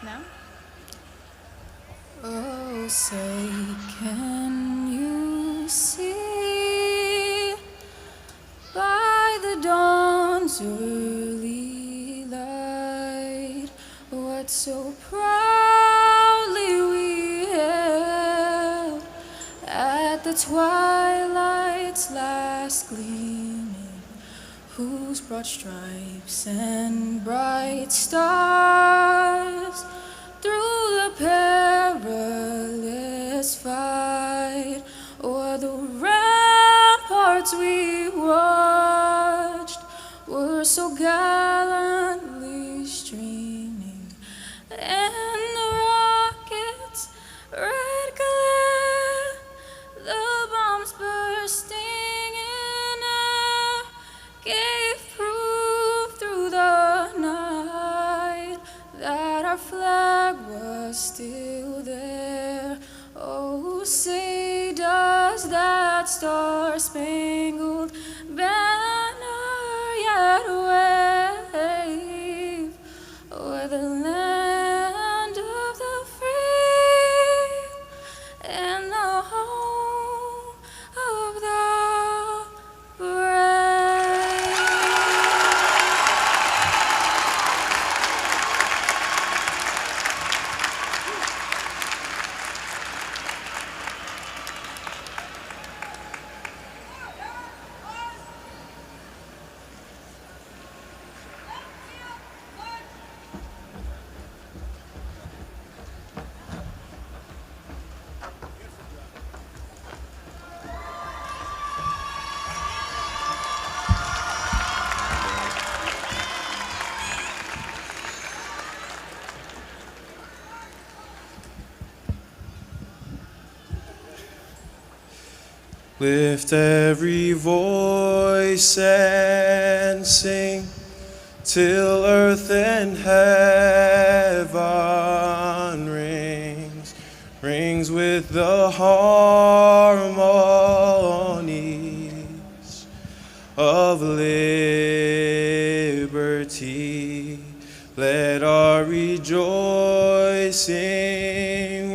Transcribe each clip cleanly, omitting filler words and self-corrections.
No? Oh, say, can you see by the dawn's early light what so proudly we hailed at the twilight's last gleaming, whose broad stripes and bright stars through the perilous fight o'er the ramparts we watched were so gallantly streaming, and the rockets' red glare, the bombs bursting in air, gave proof through the night that our flag was still there. Oh, say, does that star-spangled banner yet wave o'er the land of the free and the home of the brave? Lift every voice and sing till earth and heaven rings with the harmonies of liberty. Let our rejoicing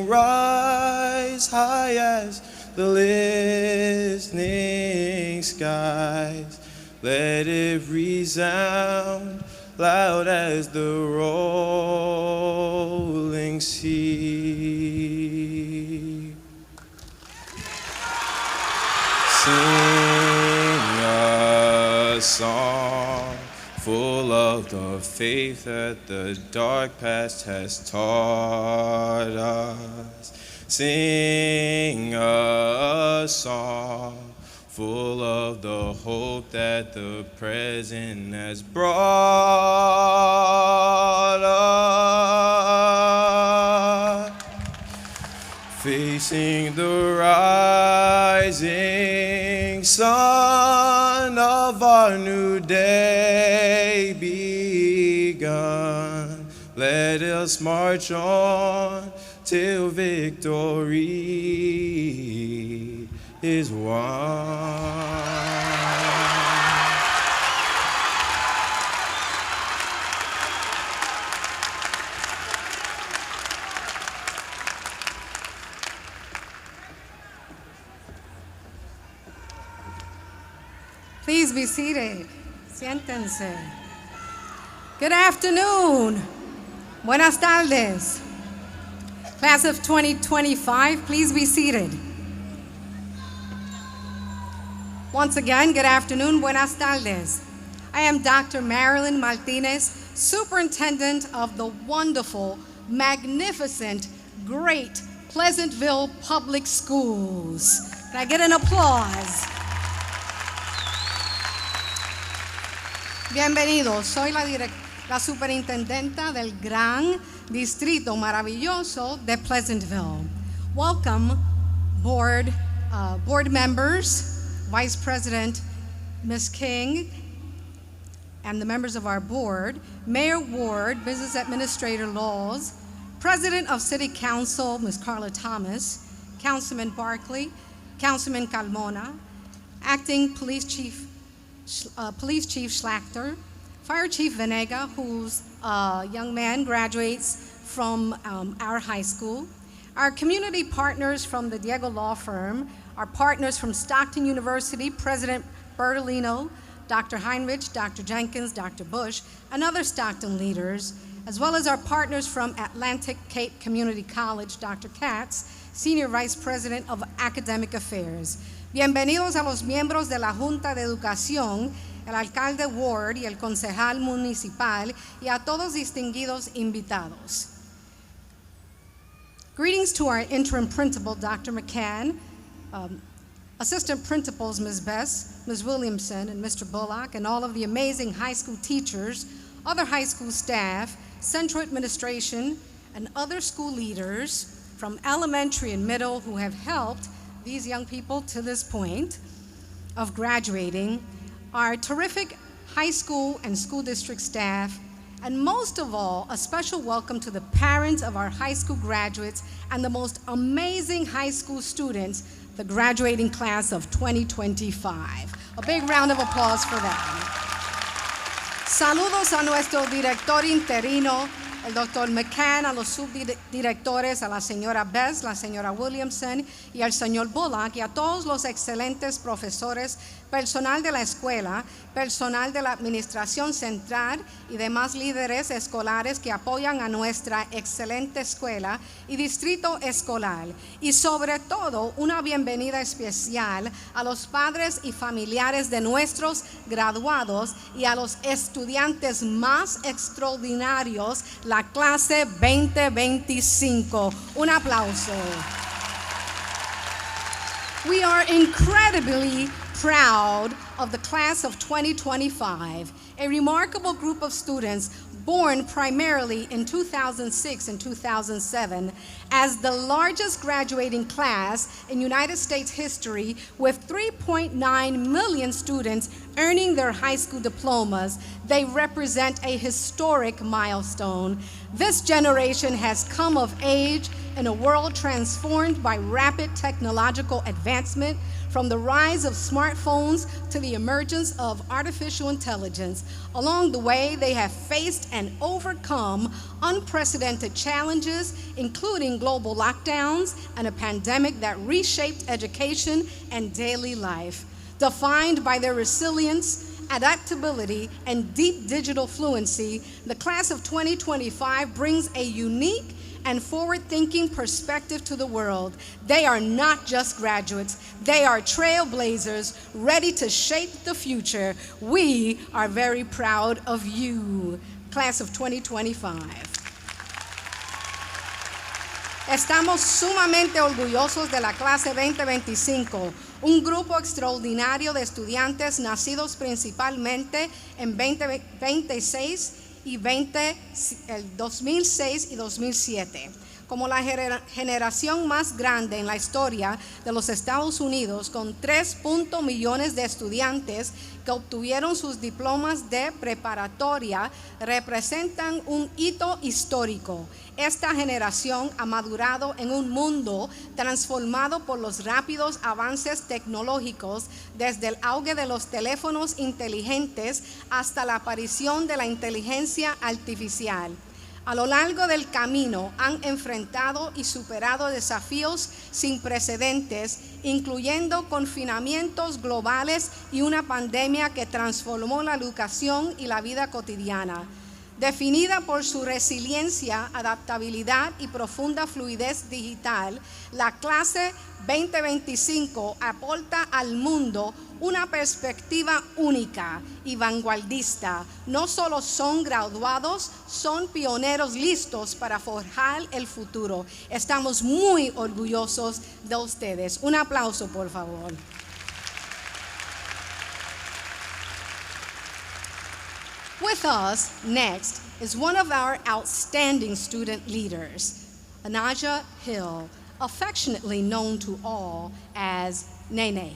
rise high as the listening skies. Let it resound loud as the rolling sea. Sing a song full of the faith that the dark past has taught us. Sing a song full of the hope that the present has brought us. Facing the rising sun of our new day begun, let us march on till victory is won. Please be seated. Siéntense. Good afternoon. Buenas tardes. Class of 2025, please be seated. Once again, good afternoon. Buenas tardes. I am Dr. Marilyn Martinez, Superintendent of the wonderful, magnificent, great Pleasantville Public Schools. Can I get an applause? Bienvenidos, soy la superintendenta del gran distrito maravilloso de Pleasantville. Welcome, board members, Vice President Ms. King, and the members of our board, Mayor Ward, Business Administrator Laws, President of City Council, Ms. Carla Thomas, Councilman Barkley, Councilman Carmona, Acting Police Chief Schlachter, Fire Chief Venega, whose young man graduates from our high school, our community partners from the Diego Law Firm, our partners from Stockton University, President Bertolino, Dr. Heinrich, Dr. Jenkins, Dr. Bush, and other Stockton leaders, as well as our partners from Atlantic Cape Community College, Dr. Katz, Senior Vice President of Academic Affairs. Bienvenidos a los miembros de la Junta de Educación, el alcalde Ward y el concejal municipal, y a todos distinguidos invitados. Greetings to our interim principal, Dr. McCann, assistant principals, Ms. Bess, Ms. Williamson, and Mr. Bullock, and all of the amazing high school teachers, other high school staff, central administration, and other school leaders from elementary and middle who have helped these young people to this point of graduating, our terrific high school and school district staff, and most of all, a special welcome to the parents of our high school graduates and the most amazing high school students, the graduating class of 2025. A big round of applause for them. Saludos a nuestro director interino, el doctor McCann, a los subdirectores, a la señora Bess, la señora Williamson y al señor Bullock, y a todos los excelentes profesores, personal de la escuela, personal de la administración central y demás líderes escolares que apoyan a nuestra excelente escuela y distrito escolar. Y sobre todo, una bienvenida especial a los padres y familiares de nuestros graduados y a los estudiantes más extraordinarios, la clase 2025. Un aplauso. We are incredibly proud of the class of 2025, a remarkable group of students born primarily in 2006 and 2007 as the largest graduating class in United States history, with 3.9 million students earning their high school diplomas. They represent a historic milestone. This generation has come of age in a world transformed by rapid technological advancement, from the rise of smartphones to the emergence of artificial intelligence. Along the way, they have faced and overcome unprecedented challenges, including global lockdowns and a pandemic that reshaped education and daily life. Defined by their resilience, adaptability, and deep digital fluency, the class of 2025 brings a unique and forward-thinking perspective to the world. They are not just graduates, they are trailblazers ready to shape the future. We are very proud of you, class of 2025. Estamos sumamente orgullosos de la clase 2025, un grupo extraordinario de estudiantes nacidos principalmente en 2006 y 2006 y 2007, como la generación más grande en la historia de los Estados Unidos, con 3 millones de estudiantes que obtuvieron sus diplomas de preparatoria, representan un hito histórico. Esta generación ha madurado en un mundo transformado por los rápidos avances tecnológicos, desde el auge de los teléfonos inteligentes hasta la aparición de la inteligencia artificial. A lo largo del camino han enfrentado y superado desafíos sin precedentes, incluyendo confinamientos globales y una pandemia que transformó la educación y la vida cotidiana. Definida por su resiliencia, adaptabilidad y profunda fluidez digital, la clase 2025 aporta al mundo una perspectiva única y vanguardista. No solo son graduados, son pioneros listos para forjar el futuro. Estamos muy orgullosos de ustedes. Un aplauso, por favor. With us next is one of our outstanding student leaders, Anaja Hill, affectionately known to all as Nene.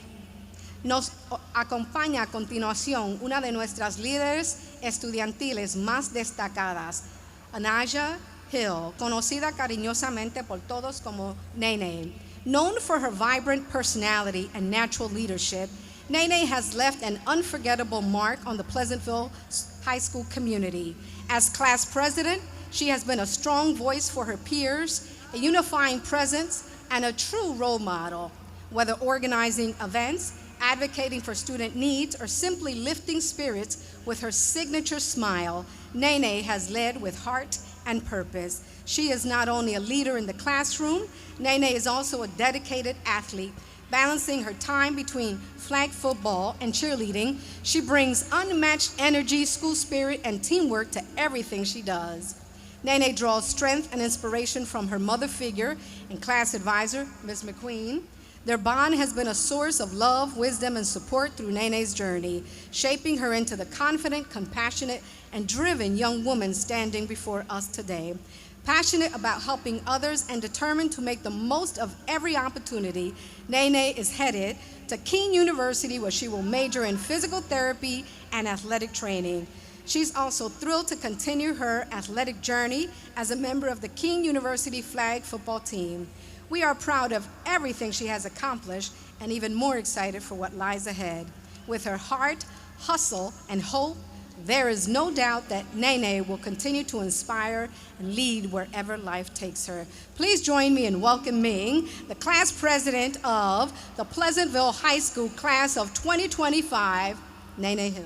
Nos acompaña a continuación una de nuestras líderes estudiantiles más destacadas, Anaja Hill, conocida cariñosamente por todos como Nene. Known for her vibrant personality and natural leadership, Nene has left an unforgettable mark on the Pleasantville High School community. As class president, she has been a strong voice for her peers, a unifying presence, and a true role model. Whether organizing events, advocating for student needs, or simply lifting spirits with her signature smile, Nene has led with heart and purpose. She is not only a leader in the classroom, Nene is also a dedicated athlete. Balancing her time between flag football and cheerleading, she brings unmatched energy, school spirit, and teamwork to everything she does. Nene draws strength and inspiration from her mother figure and class advisor, Ms. McQueen. Their bond has been a source of love, wisdom, and support through Nene's journey, shaping her into the confident, compassionate, and driven young woman standing before us today. Passionate about helping others and determined to make the most of every opportunity, Nene is headed to Keene University, where she will major in physical therapy and athletic training. She's also thrilled to continue her athletic journey as a member of the Keene University flag football team. We are proud of everything she has accomplished and even more excited for what lies ahead. With her heart, hustle, and hope, there is no doubt that Nene will continue to inspire and lead wherever life takes her. Please join me in welcoming the class president of the Pleasantville High School class of 2025, Nene Hill.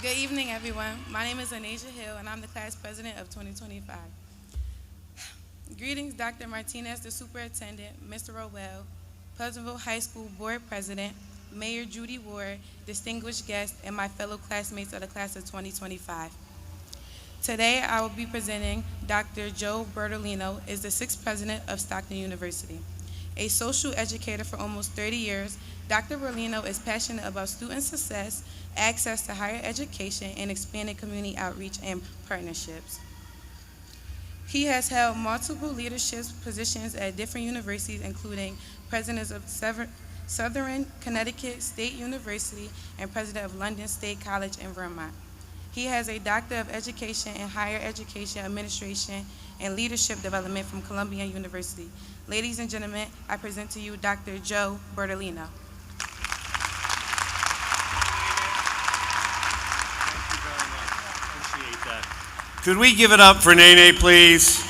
Good evening, everyone. My name is Anasia Hill, and I'm the class president of 2025. Greetings, Dr. Martinez, the superintendent, Mr. Rowell, Pleasantville High School board president, Mayor Judy Ward, distinguished guests, and my fellow classmates of the class of 2025. Today, I will be presenting Dr. Joe Bertolino, is the sixth president of Stockton University. A social educator for almost 30 years, Dr. Bertolino is passionate about student success, access to higher education, and expanded community outreach and partnerships. He has held multiple leadership positions at different universities, including president of Southern Connecticut State University and president of London State College in Vermont. He has a Doctor of Education in Higher Education Administration and Leadership Development from Columbia University. Ladies and gentlemen, I present to you Dr. Joe Bertolino. Could we give it up for Nene, please?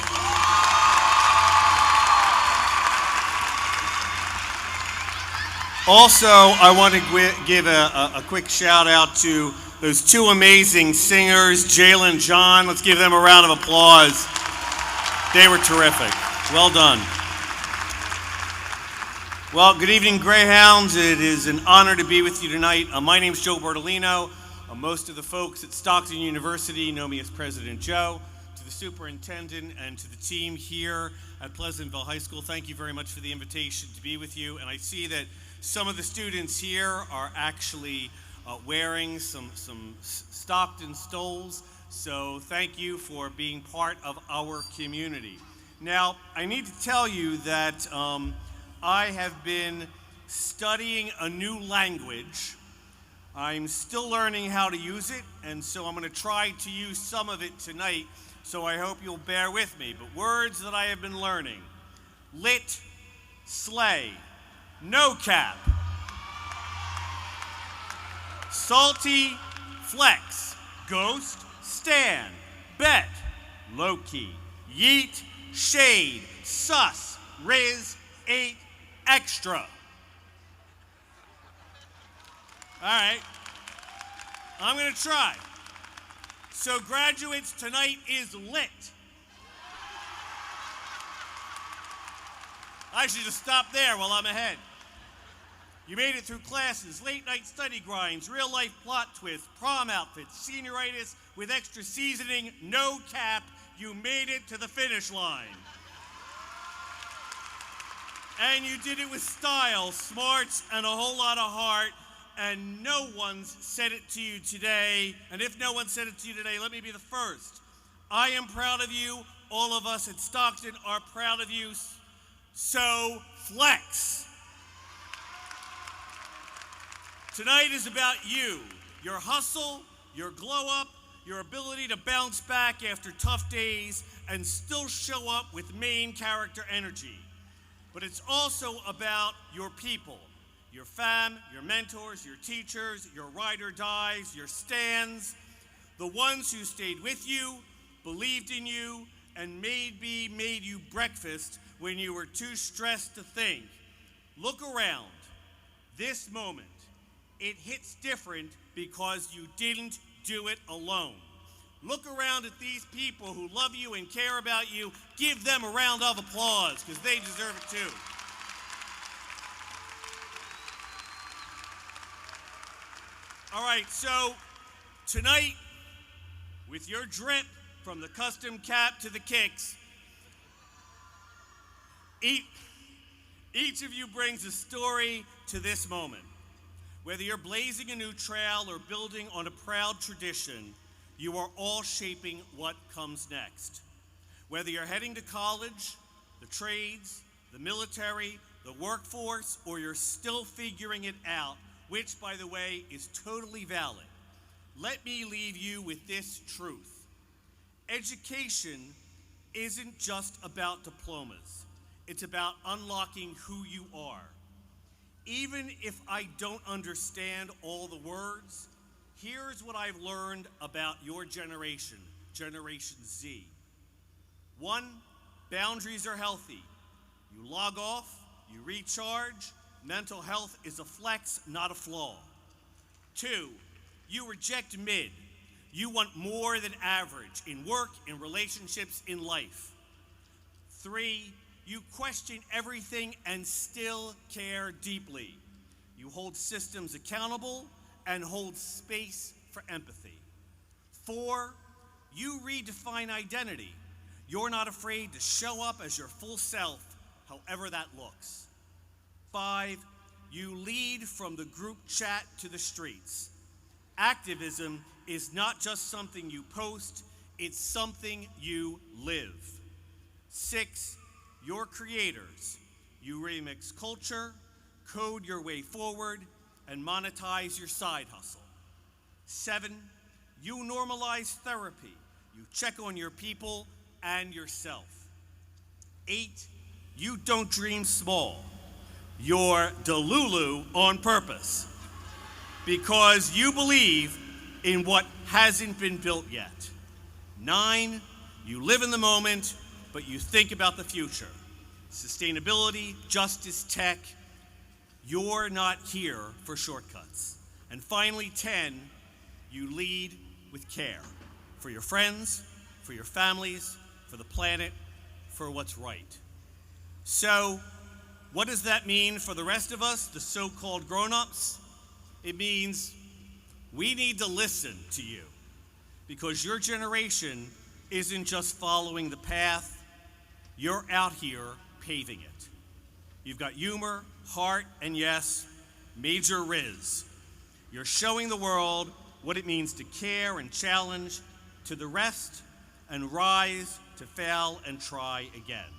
Also, I want to give a quick shout out to those two amazing singers, Jalen and John. Let's give them a round of applause. They were terrific. Well done. Well, good evening, Greyhounds. It is an honor to be with you tonight. My name is Joe Bertolino. Most of the folks at Stockton University know me as President Joe. To the superintendent and to the team here at Pleasantville High School, thank you very much for the invitation to be with you. And I see that some of the students here are actually wearing some Stockton stoles, so thank you for being part of our community. Now, I need to tell you that I have been studying a new language. I'm still learning how to use it, and so I'm going to try to use some of it tonight, so I hope you'll bear with me. But words that I have been learning: lit, sleigh, no cap, salty, flex, ghost, stand, bet, low-key, yeet, shade, sus, riz, 8, extra. All right, I'm gonna try. So graduates, tonight is lit. I should just stop there while I'm ahead. You made it through classes, late night study grinds, real life plot twists, prom outfits, senioritis with extra seasoning, no cap. You made it to the finish line. And you did it with style, smarts, and a whole lot of heart. And no one's said it to you today. And if no one said it to you today, let me be the first. I am proud of you. All of us at Stockton are proud of you. So flex. Tonight is about you, your hustle, your glow up, your ability to bounce back after tough days and still show up with main character energy. But it's also about your people, your fam, your mentors, your teachers, your ride or dies, your stands, the ones who stayed with you, believed in you, and maybe made you breakfast when you were too stressed to think. Look around. This moment, it hits different because you didn't do it alone. Look around at these people who love you and care about you. Give them a round of applause because they deserve it too. All right, so tonight, with your drip from the custom cap to the kicks, each of you brings a story to this moment. Whether you're blazing a new trail or building on a proud tradition, you are all shaping what comes next. Whether you're heading to college, the trades, the military, the workforce, or you're still figuring it out, which, by the way, is totally valid, let me leave you with this truth. Education isn't just about diplomas. It's about unlocking who you are. Even if I don't understand all the words, here's what I've learned about your generation, Generation Z. 1, boundaries are healthy. You log off, you recharge. Mental health is a flex, not a flaw. 2, you reject mid. You want more than average in work, in relationships, in life. 3, you question everything and still care deeply. You hold systems accountable and hold space for empathy. 4, you redefine identity. You're not afraid to show up as your full self, however that looks. 5, you lead from the group chat to the streets. Activism is not just something you post, it's something you live. 6, you're creators. You remix culture, code your way forward, and monetize your side hustle. 7, you normalize therapy. You check on your people and yourself. 8, you don't dream small. You're Delulu on purpose because you believe in what hasn't been built yet. 9, you live in the moment, but you think about the future. Sustainability, justice, tech, you're not here for shortcuts. And finally, 10, you lead with care for your friends, for your families, for the planet, for what's right. So, what does that mean for the rest of us, the so-called grown-ups? It means we need to listen to you because your generation isn't just following the path, you're out here paving it. You've got humor, heart, and yes, major riz. You're showing the world what it means to care and challenge to the rest and rise to fail and try again.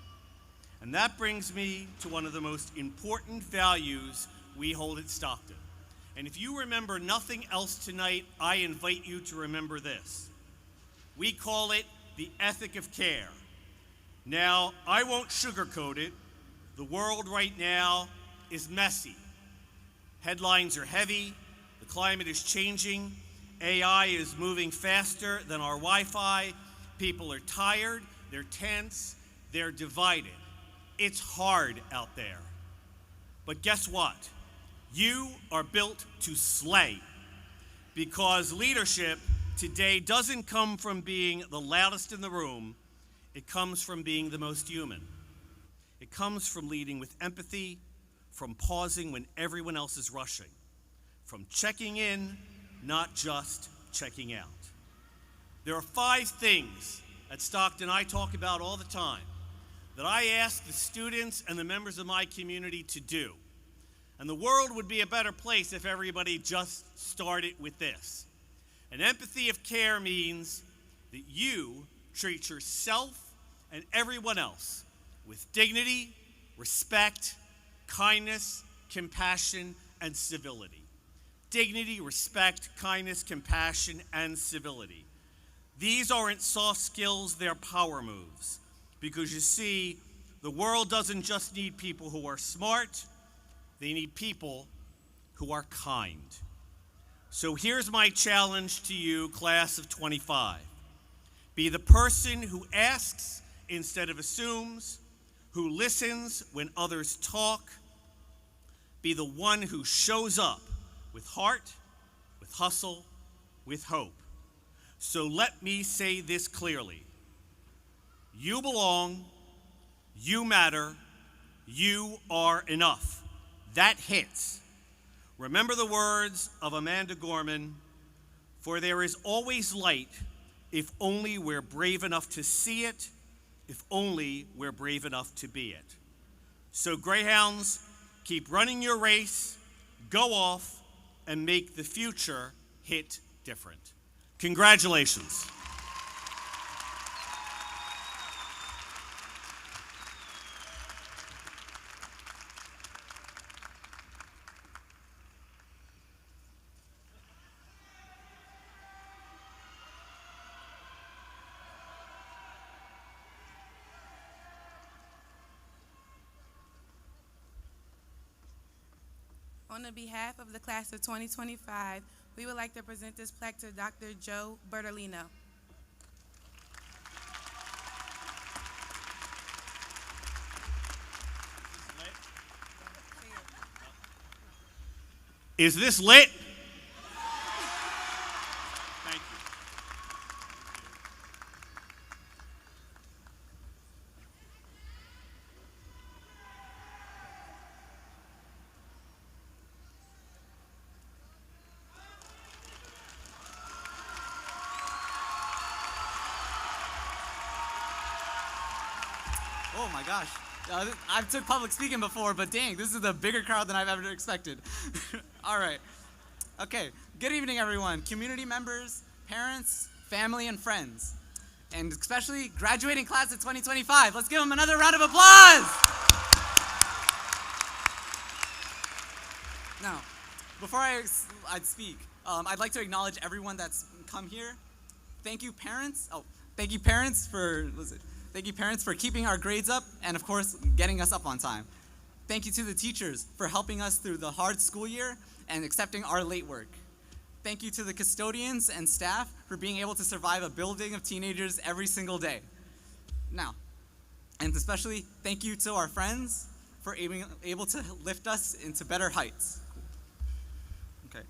And that brings me to one of the most important values we hold at Stockton. And if you remember nothing else tonight, I invite you to remember this. We call it the ethic of care. Now, I won't sugarcoat it. The world right now is messy. Headlines are heavy. The climate is changing. AI is moving faster than our Wi-Fi. People are tired. They're tense. They're divided. It's hard out there. But guess what? You are built to slay because leadership today doesn't come from being the loudest in the room. It comes from being the most human. It comes from leading with empathy, from pausing when everyone else is rushing, from checking in, not just checking out. There are 5 things at Stockton I talk about all the time that I ask the students and the members of my community to do. And the world would be a better place if everybody just started with this. An empathy of care means that you treat yourself and everyone else with dignity, respect, kindness, compassion, and civility. Dignity, respect, kindness, compassion, and civility. These aren't soft skills, they're power moves. Because you see, the world doesn't just need people who are smart, they need people who are kind. So here's my challenge to you, class of 25. Be the person who asks instead of assumes, who listens when others talk. Be the one who shows up with heart, with hustle, with hope. So let me say this clearly. You belong, you matter, you are enough. That hits. Remember the words of Amanda Gorman, for there is always light if only we're brave enough to see it, if only we're brave enough to be it. So Greyhounds, keep running your race, go off, and make the future hit different. Congratulations. On the behalf of the class of 2025, we would like to present this plaque to Dr. Joe Bertolino. Is this lit? Thank you. Oh my gosh. I've took public speaking before, but dang, this is a bigger crowd than I've ever expected. All right. Okay. Good evening, everyone. Community members, parents, family, and friends. And especially graduating class of 2025. Let's give them another round of applause. Now, before I speak, I'd like to acknowledge everyone that's come here. Thank you, parents. Thank you, parents, for keeping our grades up and, of course, getting us up on time. Thank you to the teachers for helping us through the hard school year and accepting our late work. Thank you to the custodians and staff for being able to survive a building of teenagers every single day. Now, and especially thank you to our friends for able to lift us into better heights. Okay.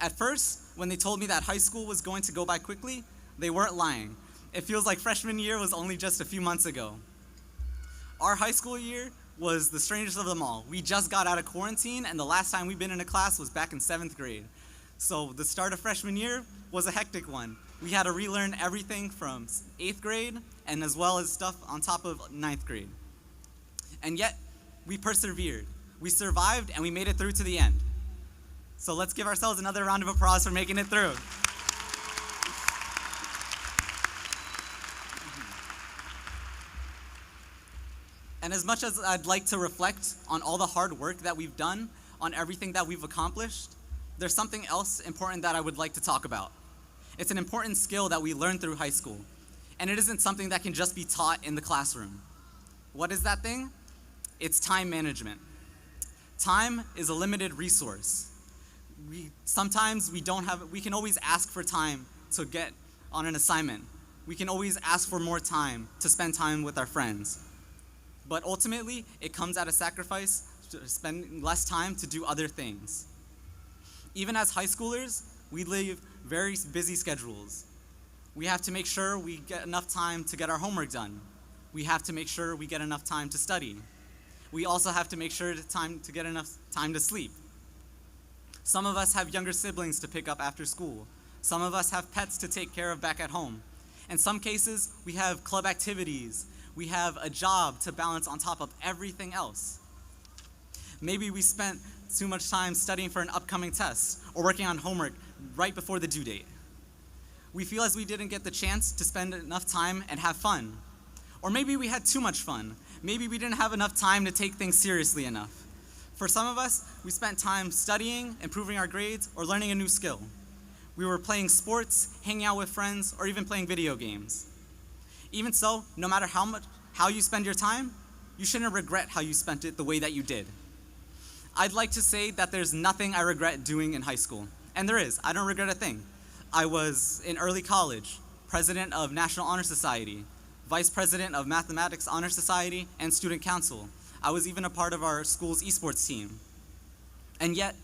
At first, when they told me that high school was going to go by quickly, they weren't lying. It feels like freshman year was only just a few months ago. Our high school year was the strangest of them all. We just got out of quarantine, and the last time we've been in a class was back in 7th grade. So the start of freshman year was a hectic one. We had to relearn everything from 8th grade, and as well as stuff on top of 9th grade. And yet, we persevered. We survived, and we made it through to the end. So let's give ourselves another round of applause for making it through. And as much as I'd like to reflect on all the hard work that we've done, on everything that we've accomplished, there's something else important that I would like to talk about. It's an important skill that we learn through high school, and it isn't something that can just be taught in the classroom. What is that thing? It's time management. Time is a limited resource. Sometimes we can always ask for time to get on an assignment. We can always ask for more time to spend time with our friends. But ultimately, it comes at a sacrifice to spend less time to do other things. Even as high schoolers, we live very busy schedules. We have to make sure we get enough time to get our homework done. We have to make sure we get enough time to study. we also have to make sure to get enough time to sleep. Some of us have younger siblings to pick up after school. Some of us have pets to take care of back at home. In some cases, we have club activities. We have a job to balance on top of everything else. Maybe we spent too much time studying for an upcoming test or working on homework right before the due date. We feel as we didn't get the chance to spend enough time and have fun. Or maybe we had too much fun. Maybe we didn't have enough time to take things seriously enough. For some of us, we spent time studying, improving our grades, or learning a new skill. We were playing sports, hanging out with friends, or even playing video games. Even so, no matter how you spend your time, you shouldn't regret how you spent it the way that you did. I'd like to say that there's nothing I regret doing in high school. And there is. I don't regret a thing. I was in early college, president of National Honor Society, vice president of Mathematics Honor Society, and student council. I was even a part of our school's esports team. And yet,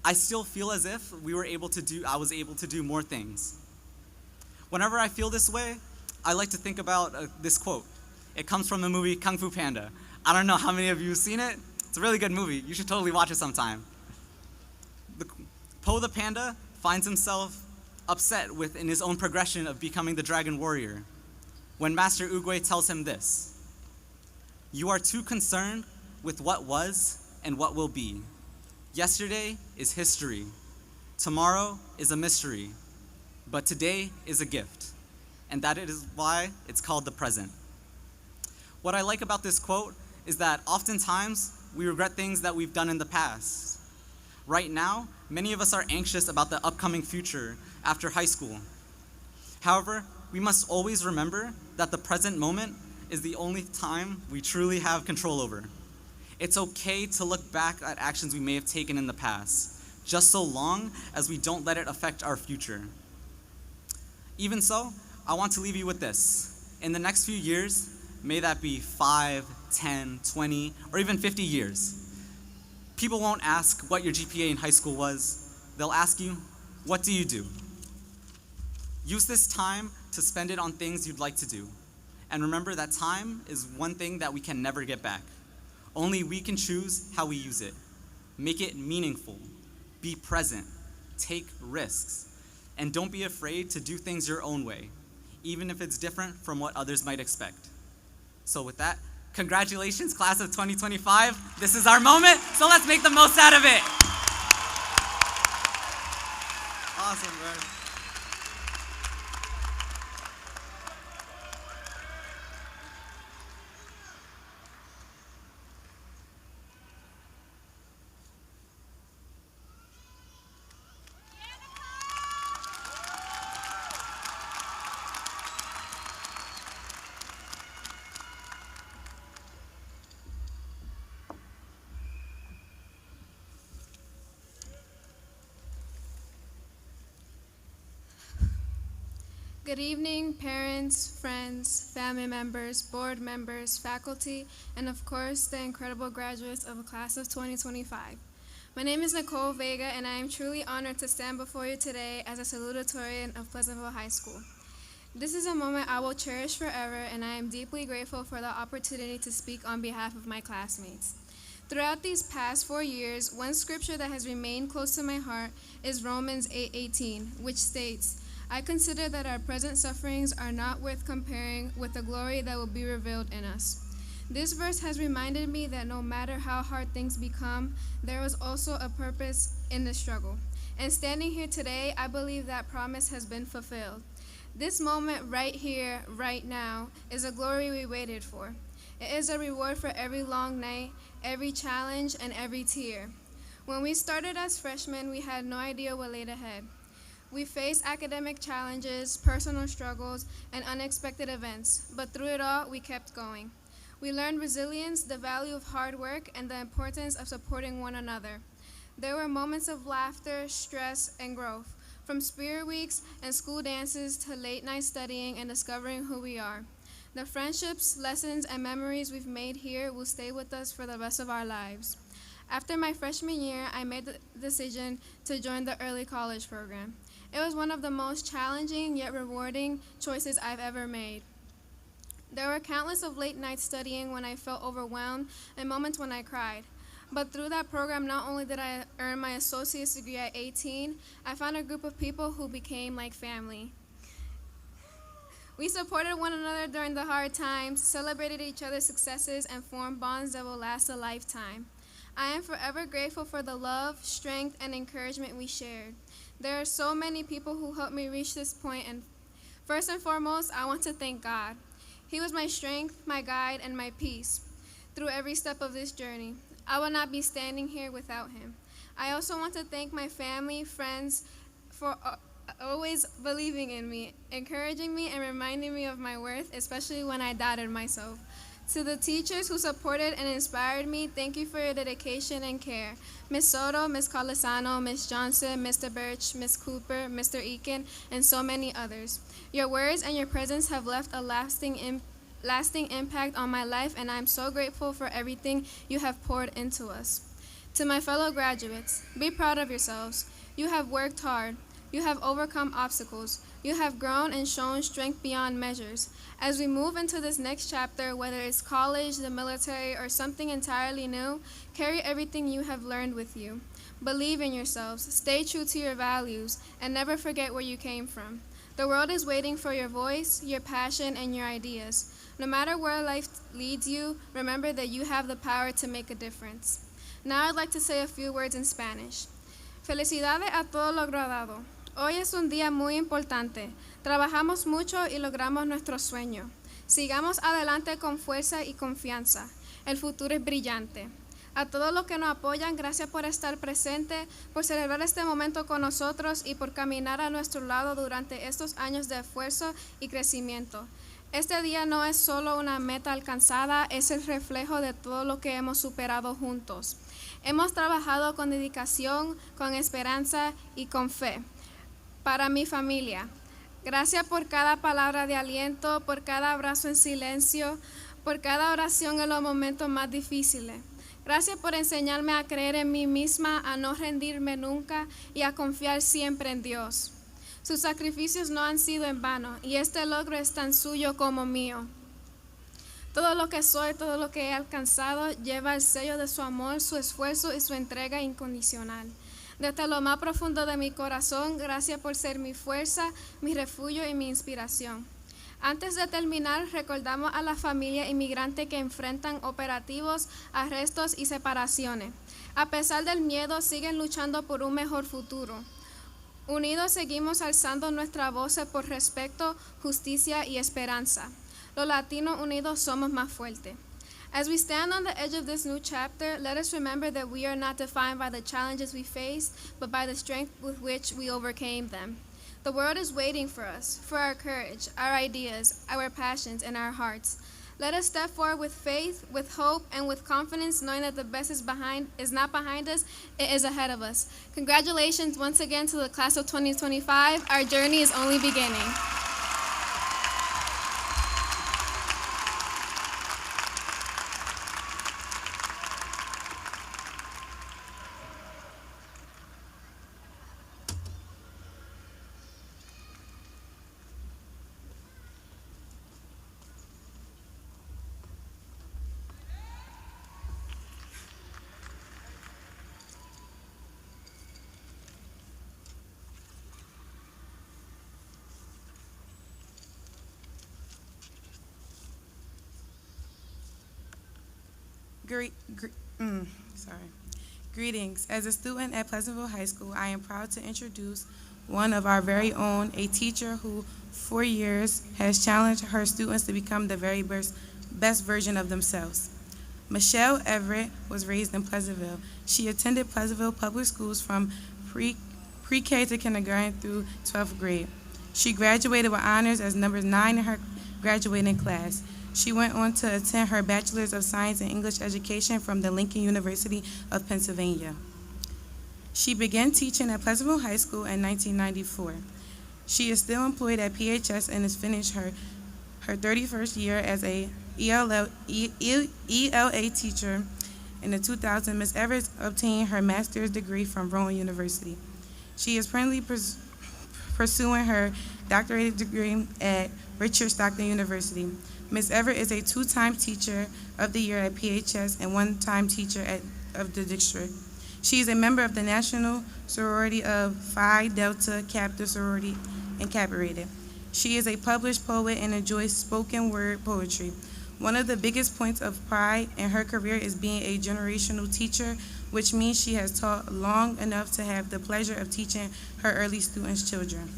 I still feel as if I was able to do more things. Whenever I feel this way, I like to think about this quote. It comes from the movie Kung Fu Panda. I don't know how many of you have seen it. It's a really good movie. You should totally watch it sometime. Po the panda finds himself upset in his own progression of becoming the dragon warrior when Master Oogway tells him this: "You are too concerned with what was and what will be. Yesterday is history. Tomorrow is a mystery. But today is a gift. And that is why it's called the present." What I like about this quote is that oftentimes we regret things that we've done in the past. Right now, many of us are anxious about the upcoming future after high school. However, we must always remember that the present moment is the only time we truly have control over. It's okay to look back at actions we may have taken in the past, just so long as we don't let it affect our future. Even so, I want to leave you with this. In the next few years, may that be 5, 10, 20, or even 50 years, people won't ask what your GPA in high school was. They'll ask you, what do you do? Use this time to spend it on things you'd like to do. And remember that time is one thing that we can never get back. Only we can choose how we use it. Make it meaningful. Be present. Take risks. And don't be afraid to do things your own way, even if it's different from what others might expect. So with that, congratulations, class of 2025. This is our moment, so let's make the most out of it. Awesome, bro. Good evening, parents, friends, family members, board members, faculty, and of course, the incredible graduates of the class of 2025. My name is Nicole Vega, and I am truly honored to stand before you today as a salutatorian of Pleasantville High School. This is a moment I will cherish forever, and I am deeply grateful for the opportunity to speak on behalf of my classmates. Throughout these past 4 years, one scripture that has remained close to my heart is Romans 8:18, which states, "I consider that our present sufferings are not worth comparing with the glory that will be revealed in us." This verse has reminded me that no matter how hard things become, there is also a purpose in the struggle. And standing here today, I believe that promise has been fulfilled. This moment right here, right now, is a glory we waited for. It is a reward for every long night, every challenge, and every tear. When we started as freshmen, we had no idea what laid ahead. We faced academic challenges, personal struggles, and unexpected events, but through it all, we kept going. We learned resilience, the value of hard work, and the importance of supporting one another. There were moments of laughter, stress, and growth, from spirit weeks and school dances to late-night studying and discovering who we are. The friendships, lessons, and memories we've made here will stay with us for the rest of our lives. After my freshman year, I made the decision to join the early college program. It was one of the most challenging yet rewarding choices I've ever made. There were countless of late nights studying when I felt overwhelmed and moments when I cried. But through that program, not only did I earn my associate's degree at 18, I found a group of people who became like family. We supported one another during the hard times, celebrated each other's successes, and formed bonds that will last a lifetime. I am forever grateful for the love, strength, and encouragement we shared. There are so many people who helped me reach this point, and first and foremost, I want to thank God. He was my strength, my guide, and my peace through every step of this journey. I will not be standing here without him. I also want to thank my family, friends, for always believing in me, encouraging me, and reminding me of my worth, especially when I doubted myself. To the teachers who supported and inspired me, thank you for your dedication and care. Ms. Soto, Ms. Colasano, Ms. Johnson, Mr. Birch, Ms. Cooper, Mr. Eakin, and so many others. Your words and your presence have left a lasting impact on my life, and I'm so grateful for everything you have poured into us. To my fellow graduates, be proud of yourselves. You have worked hard. You have overcome obstacles. You have grown and shown strength beyond measures. As we move into this next chapter, whether it's college, the military, or something entirely new, carry everything you have learned with you. Believe in yourselves, stay true to your values, and never forget where you came from. The world is waiting for your voice, your passion, and your ideas. No matter where life leads you, remember that you have the power to make a difference. Now I'd like to say a few words in Spanish. Felicidades a todo lo graduado. Hoy es un día muy importante. Trabajamos mucho y logramos nuestro sueño. Sigamos adelante con fuerza y confianza. El futuro es brillante. A todos los que nos apoyan, gracias por estar presente, por celebrar este momento con nosotros y por caminar a nuestro lado durante estos años de esfuerzo y crecimiento. Este día no es solo una meta alcanzada, es el reflejo de todo lo que hemos superado juntos. Hemos trabajado con dedicación, con esperanza y con fe. Para mi familia, gracias por cada palabra de aliento, por cada abrazo en silencio, por cada oración en los momentos más difíciles. Gracias por enseñarme a creer en mí misma, a no rendirme nunca y a confiar siempre en Dios. Sus sacrificios no han sido en vano y este logro es tan suyo como mío. Todo lo que soy, todo lo que he alcanzado lleva el sello de su amor, su esfuerzo y su entrega incondicional. Desde lo más profundo de mi corazón, gracias por ser mi fuerza, mi refugio y mi inspiración. Antes de terminar, recordamos a las familias inmigrantes que enfrentan operativos, arrestos y separaciones. A pesar del miedo, siguen luchando por un mejor futuro. Unidos seguimos alzando nuestra voz por respeto, justicia y esperanza. Los latinos unidos somos más fuertes. As we stand on the edge of this new chapter, let us remember that we are not defined by the challenges we face, but by the strength with which we overcame them. The world is waiting for us, for our courage, our ideas, our passions, and our hearts. Let us step forward with faith, with hope, and with confidence, knowing that the best is not behind us, it is ahead of us. Congratulations once again to the class of 2025. Our journey is only beginning. Greetings. As a student at Pleasantville High School, I am proud to introduce one of our very own, a teacher who, for years, has challenged her students to become the very best version of themselves. Michelle Everett was raised in Pleasantville. She attended Pleasantville Public Schools from pre-K to kindergarten through 12th grade. She graduated with honors as number 9 in her graduating class. She went on to attend her Bachelor's of Science in English Education from the Lincoln University of Pennsylvania. She began teaching at Pleasantville High School in 1994. She is still employed at PHS and has finished her 31st year as a ELA teacher. In the 2000, Ms. Everett obtained her master's degree from Rowan University. She is currently pursuing her doctorate degree at Richard Stockton University. Ms. Everett is a two-time Teacher of the Year at PHS and one-time Teacher of the District. She is a member of the National Sorority of Phi Delta Kappa Sorority Incorporated. She is a published poet and enjoys spoken word poetry. One of the biggest points of pride in her career is being a generational teacher, which means she has taught long enough to have the pleasure of teaching her early students' children.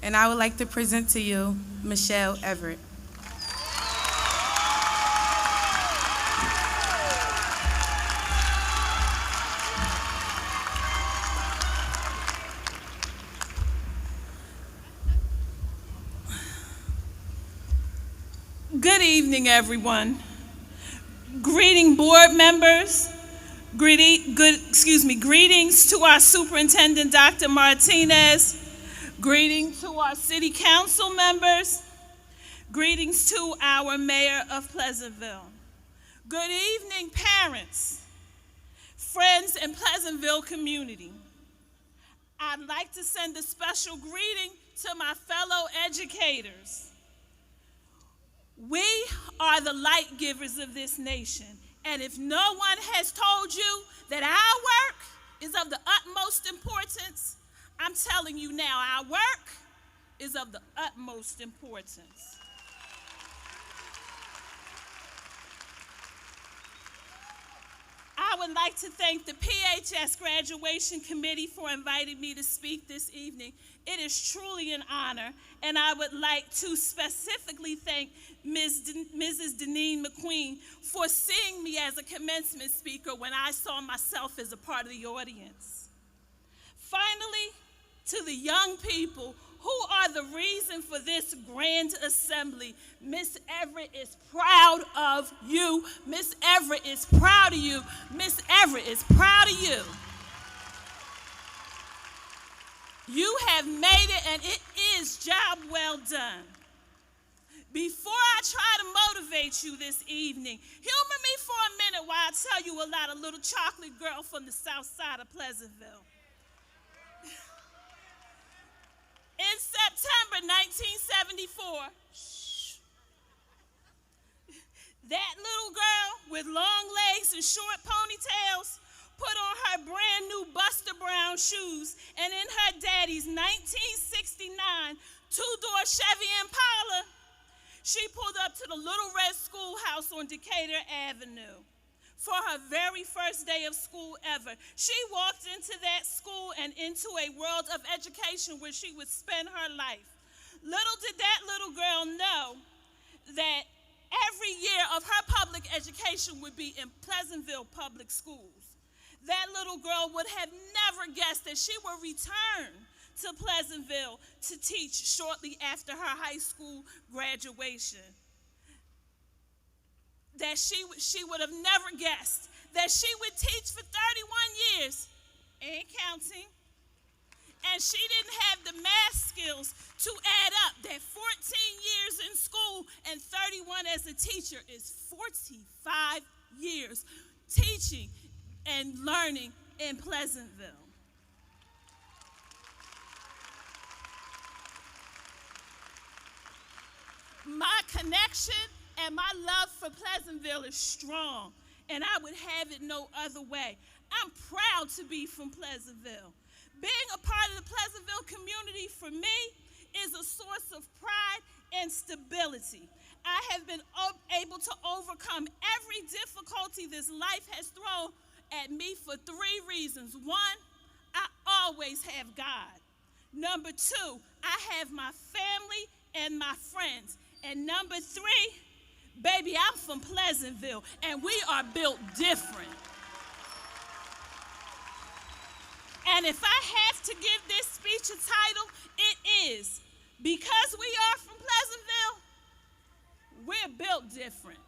And I would like to present to you Michelle Everett. Good evening, everyone. Greeting board members. Greetings to our superintendent, Dr. Martinez. Greetings to our city council members. Greetings to our mayor of Pleasantville. Good evening, parents, friends, and Pleasantville community. I'd like to send a special greeting to my fellow educators. We are the light givers of this nation, and if no one has told you that our work is of the utmost importance, I'm telling you now, our work is of the utmost importance. I would like to thank the PHS Graduation Committee for inviting me to speak this evening. It is truly an honor, and I would like to specifically thank Mrs. Deneen McQueen for seeing me as a commencement speaker when I saw myself as a part of the audience. Finally, to the young people who are the reason for this grand assembly, Miss Everett is proud of you. Miss Everett is proud of you. Miss Everett is proud of you. You have made it, and it is job well done. Before I try to motivate you this evening, humor me for a minute while I tell you about a little chocolate girl from the south side of Pleasantville. In September 1974, that little girl with long legs and short ponytails put on her brand new Buster Brown shoes, and in her daddy's 1969 two-door Chevy Impala, she pulled up to the Little Red Schoolhouse on Decatur Avenue for her very first day of school ever. She walked into that school and into a world of education where she would spend her life. Little did that little girl know that every year of her public education would be in Pleasantville Public Schools. That little girl would have never guessed that she would return to Pleasantville to teach shortly after her high school graduation. That she would have never guessed that she would teach for 31 years and counting. And she didn't have the math skills to add up that 14 years in school and 31 as a teacher is 45 years teaching and learning in Pleasantville. My connection and my love for Pleasantville is strong, and I would have it no other way. I'm proud to be from Pleasantville. Being a part of the Pleasantville community for me is a source of pride and stability. I have been able to overcome every difficulty this life has thrown at me for 3 reasons. 1, I always have God. Number 2, I have my family and my friends. And number 3, baby, I'm from Pleasantville, and we are built different. And if I have to give this speech a title, it is, because we are from Pleasantville, we're built different.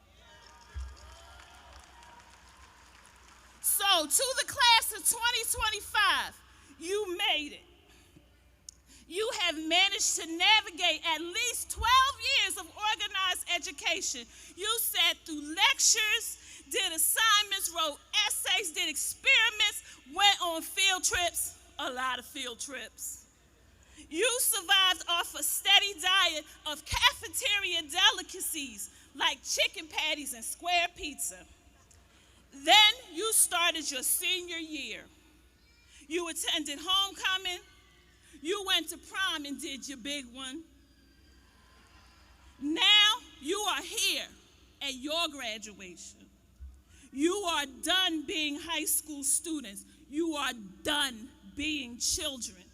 So to the class of 2025, you made it. You have managed to navigate at least 12 years of organized education. You sat through lectures, did assignments, wrote essays, did experiments, went on field trips, a lot of field trips. You survived off a steady diet of cafeteria delicacies like chicken patties and square pizza. Then you started your senior year. You attended homecoming. You went to prom and did your big one. Now you are here at your graduation. You are done being high school students. You are done being children.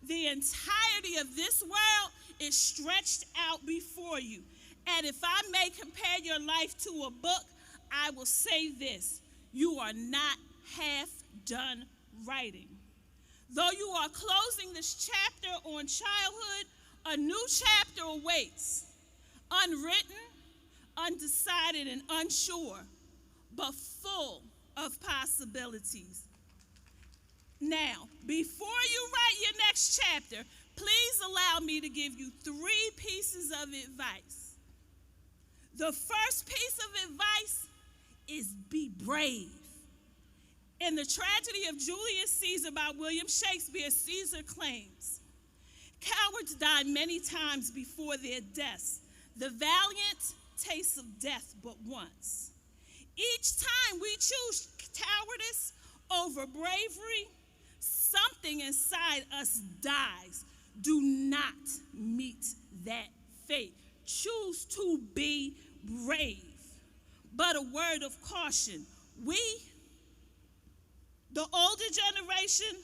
The entirety of this world is stretched out before you. And if I may compare your life to a book, I will say this: you are not half done writing. Though you are closing this chapter on childhood, a new chapter awaits. Unwritten, undecided, and unsure, but full of possibilities. Now, before you write your next chapter, please allow me to give you 3 pieces of advice. The first piece of advice is be brave. In the tragedy of Julius Caesar by William Shakespeare, Caesar claims, "Cowards die many times before their deaths. The valiant taste of death but once." Each time we choose cowardice over bravery, something inside us dies. Do not meet that fate. Choose to be brave. But a word of caution: we, the older generation,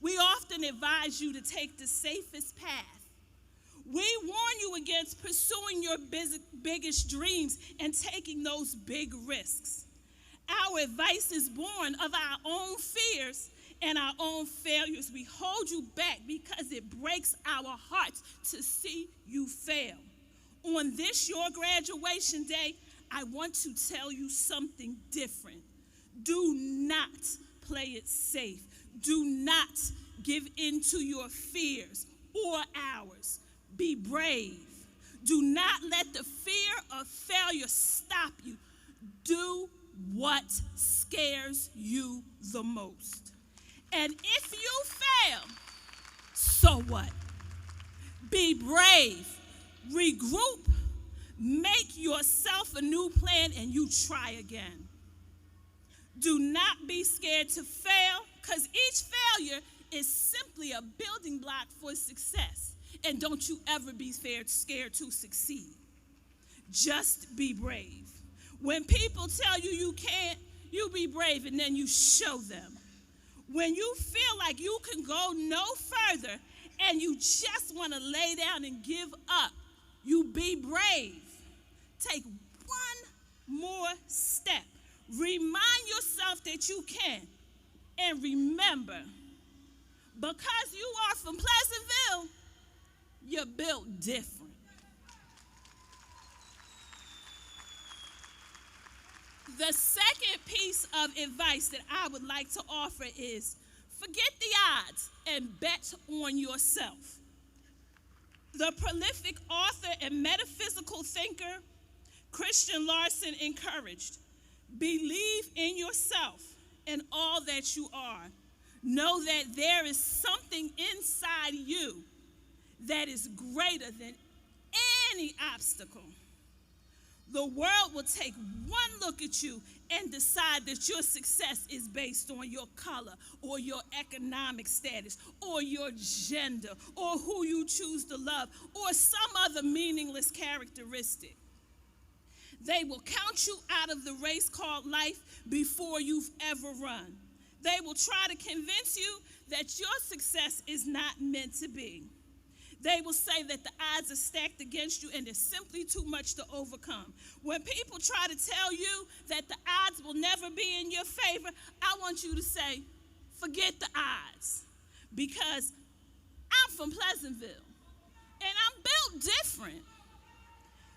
we often advise you to take the safest path. We warn you against pursuing your biggest dreams and taking those big risks. Our advice is born of our own fears and our own failures. We hold you back because it breaks our hearts to see you fail. On this, your graduation day, I want to tell you something different. Do not play it safe. Do not give in to your fears or ours. Be brave. Do not let the fear of failure stop you. Do what scares you the most. And if you fail, so what? Be brave. Regroup. Make yourself a new plan and you try again. Do not be scared to fail, because each failure is simply a building block for success. And don't you ever be scared to succeed. Just be brave. When people tell you you can't, you be brave and then you show them. When you feel like you can go no further and you just want to lay down and give up, you be brave. Take one more step. Remind yourself that you can. And remember, because you are from Pleasantville, you're built different. The second piece of advice that I would like to offer is forget the odds and bet on yourself. The prolific author and metaphysical thinker, Christian Larson, encouraged, believe in yourself and all that you are. Know that there is something inside you that is greater than any obstacle. The world will take one look at you and decide that your success is based on your color or your economic status or your gender or who you choose to love or some other meaningless characteristic. They will count you out of the race called life before you've ever run. They will try to convince you that your success is not meant to be. They will say that the odds are stacked against you and there's simply too much to overcome. When people try to tell you that the odds will never be in your favor, I want you to say, forget the odds, because I'm from Pleasantville and I'm built different.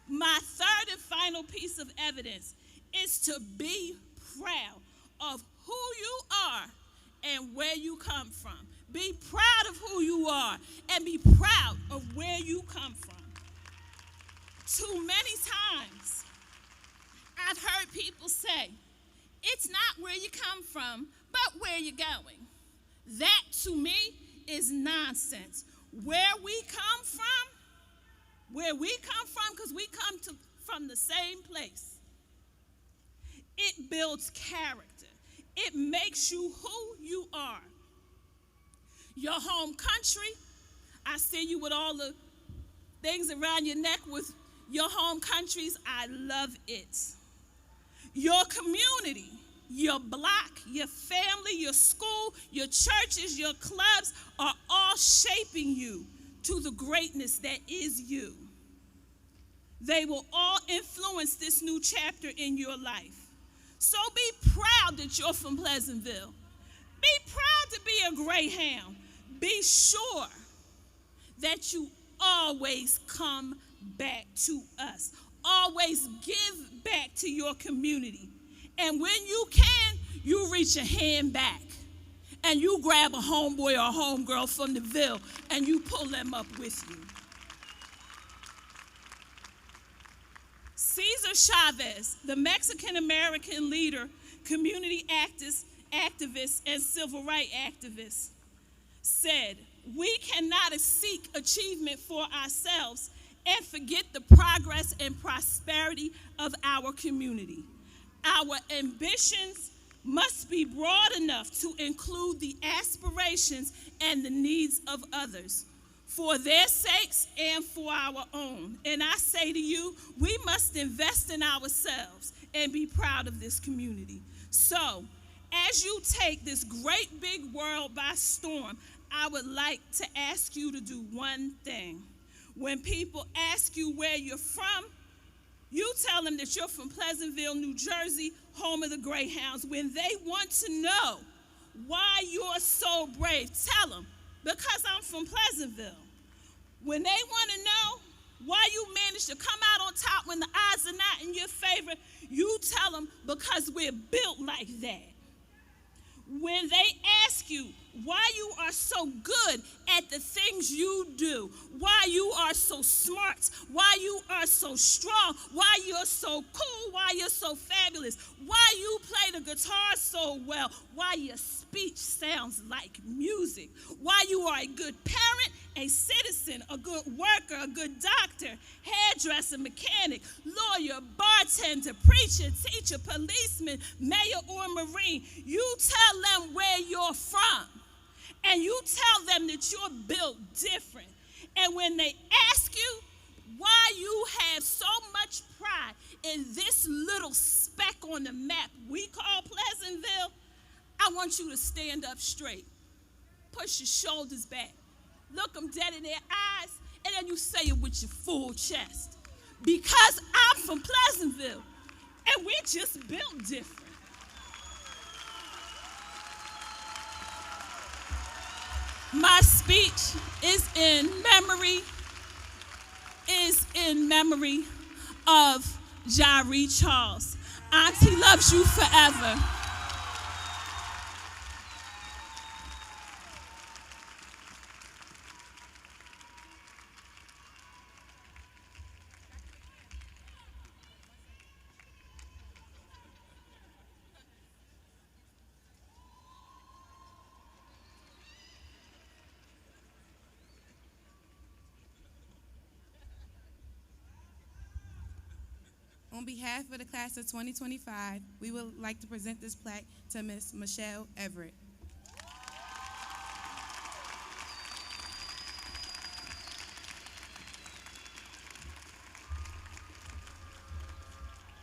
My third and final piece of evidence is to be proud of who you are and where you come from. Be proud of who you are and be proud of where you come from. Too many times, I've heard people say, it's not where you come from, but where you're going. That, to me, is nonsense. where we come from, because we come from the same place. It builds character. It makes you who you are. Your home country, I see you with all the things around your neck with your home countries. I love it. Your community, your block, your family, your school, your churches, your clubs are all shaping you to the greatness that is you. They will all influence this new chapter in your life. So be proud that you're from Pleasantville. Be proud to be a Greyhound. Be sure that you always come back to us. Always give back to your community. And when you can, you reach a hand back and you grab a homeboy or a homegirl from the Ville and you pull them up with you. Cesar Chavez, the Mexican-American leader, community activist, and civil rights activist, said, "We cannot seek achievement for ourselves and forget the progress and prosperity of our community. Our ambitions must be broad enough to include the aspirations and the needs of others, for their sakes and for our own." And I say to you, we must invest in ourselves and be proud of this community. So, as you take this great big world by storm, I would like to ask you to do one thing. When people ask you where you're from, you tell them that you're from Pleasantville, New Jersey, home of the Greyhounds. When they want to know why you're so brave, tell them, because I'm from Pleasantville. When they want to know why you managed to come out on top when the odds are not in your favor, you tell them, because we're built like that. When they ask you why you are so good at the things you do, why you are so smart, why you are so strong, why you're so cool, why you're so fabulous, why you play the guitar so well, why your speech sounds like music, why you are a good parent, a citizen, a good worker, a good doctor, hairdresser, mechanic, lawyer, bartender, preacher, teacher, policeman, mayor, or marine. You tell them where you're from. And you tell them that you're built different. And when they ask you why you have so much pride in this little speck on the map we call Pleasantville, I want you to stand up straight. Push your shoulders back. Look them dead in their eyes, and then you say it with your full chest. Because I'm from Pleasantville, and we're just built different. My speech is in memory of Jari Charles. Auntie loves you forever. On behalf of the class of 2025, we would like to present this plaque to Ms. Michelle Everett.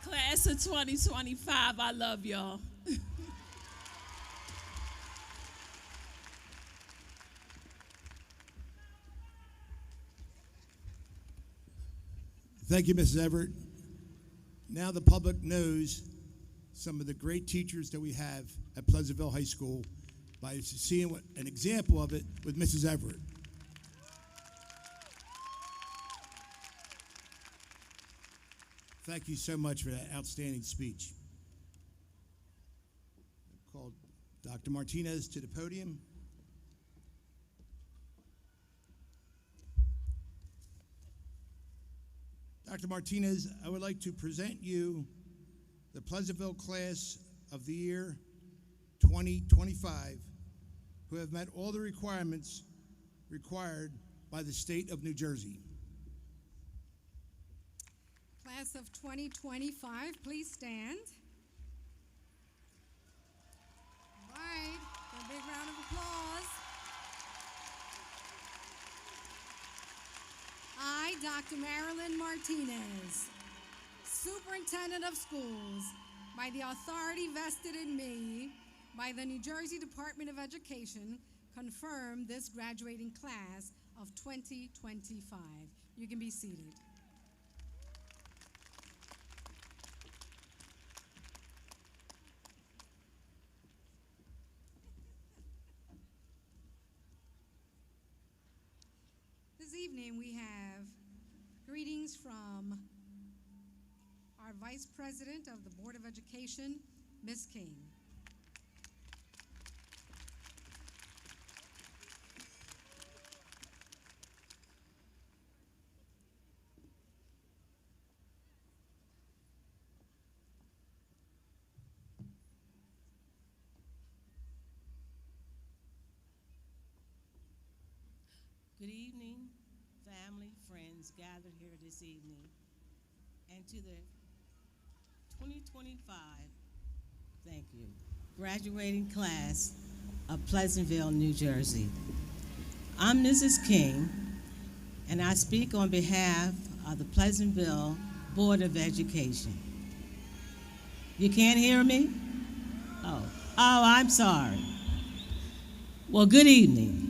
Class of 2025, I love y'all. Thank you, Mrs. Everett. Now the public knows some of the great teachers that we have at Pleasantville High School by seeing an example of it with Mrs. Everett. Thank you so much for that outstanding speech. I called Dr. Martinez to the podium. Dr. Martinez, I would like to present you the Pleasantville Class of the Year 2025, who have met all the requirements required by the state of New Jersey. Class of 2025, please stand. All right, a big round of applause. I, Dr. Marilyn Martinez, Superintendent of Schools, by the authority vested in me by the New Jersey Department of Education, confirm this graduating class of 2025. You can be seated. This evening we have greetings from our Vice President of the Board of Education, Ms. King. Good evening, family, friends gathered here this evening, and to the 2025, thank you, graduating class of Pleasantville, New Jersey. I'm Mrs. King, and I speak on behalf of the Pleasantville Board of Education. You can't hear me? Oh, I'm sorry. Well, good evening.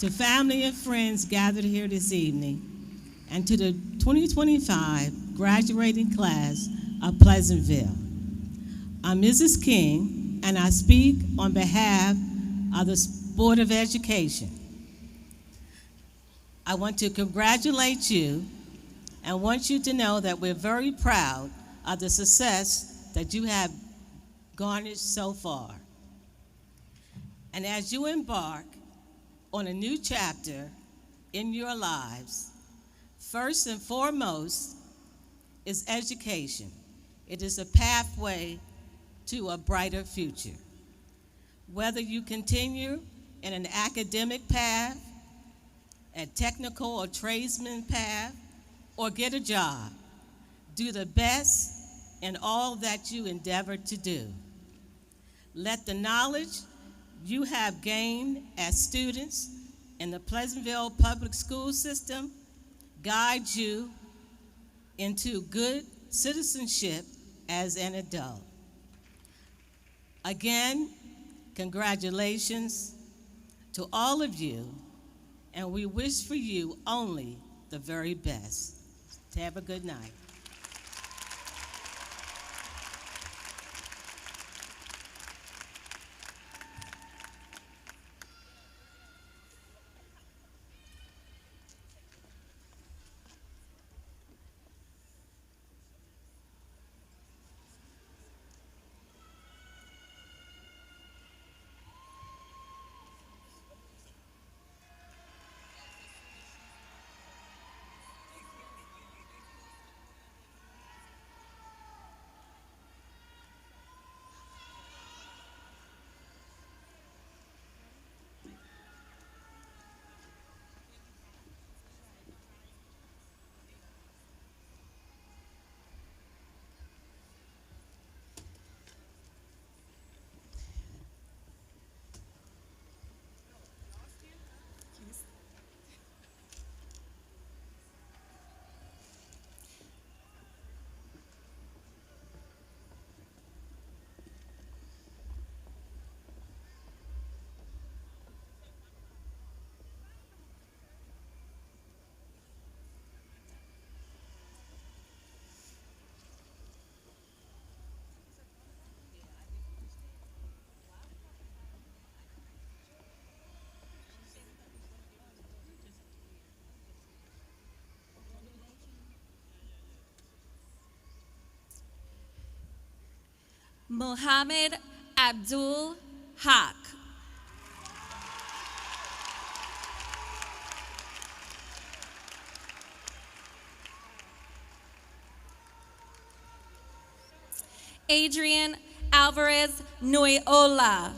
To family and friends gathered here this evening, and to the 2025 graduating class of Pleasantville. I'm Mrs. King, and I speak on behalf of the Board of Education. I want to congratulate you and want you to know that we're very proud of the success that you have garnered so far. And as you embark on a new chapter in your lives, first and foremost is education. It is a pathway to a brighter future. Whether you continue in an academic path, a technical or tradesman path, or get a job, do the best in all that you endeavor to do. Let the knowledge you have gained as students in the Pleasantville public school system guide you into good citizenship as an adult. Again, congratulations to all of you, and we wish for you only the very best. Have a good night. Mohammed Abdul Haq. Adrian Alvarez Noyola.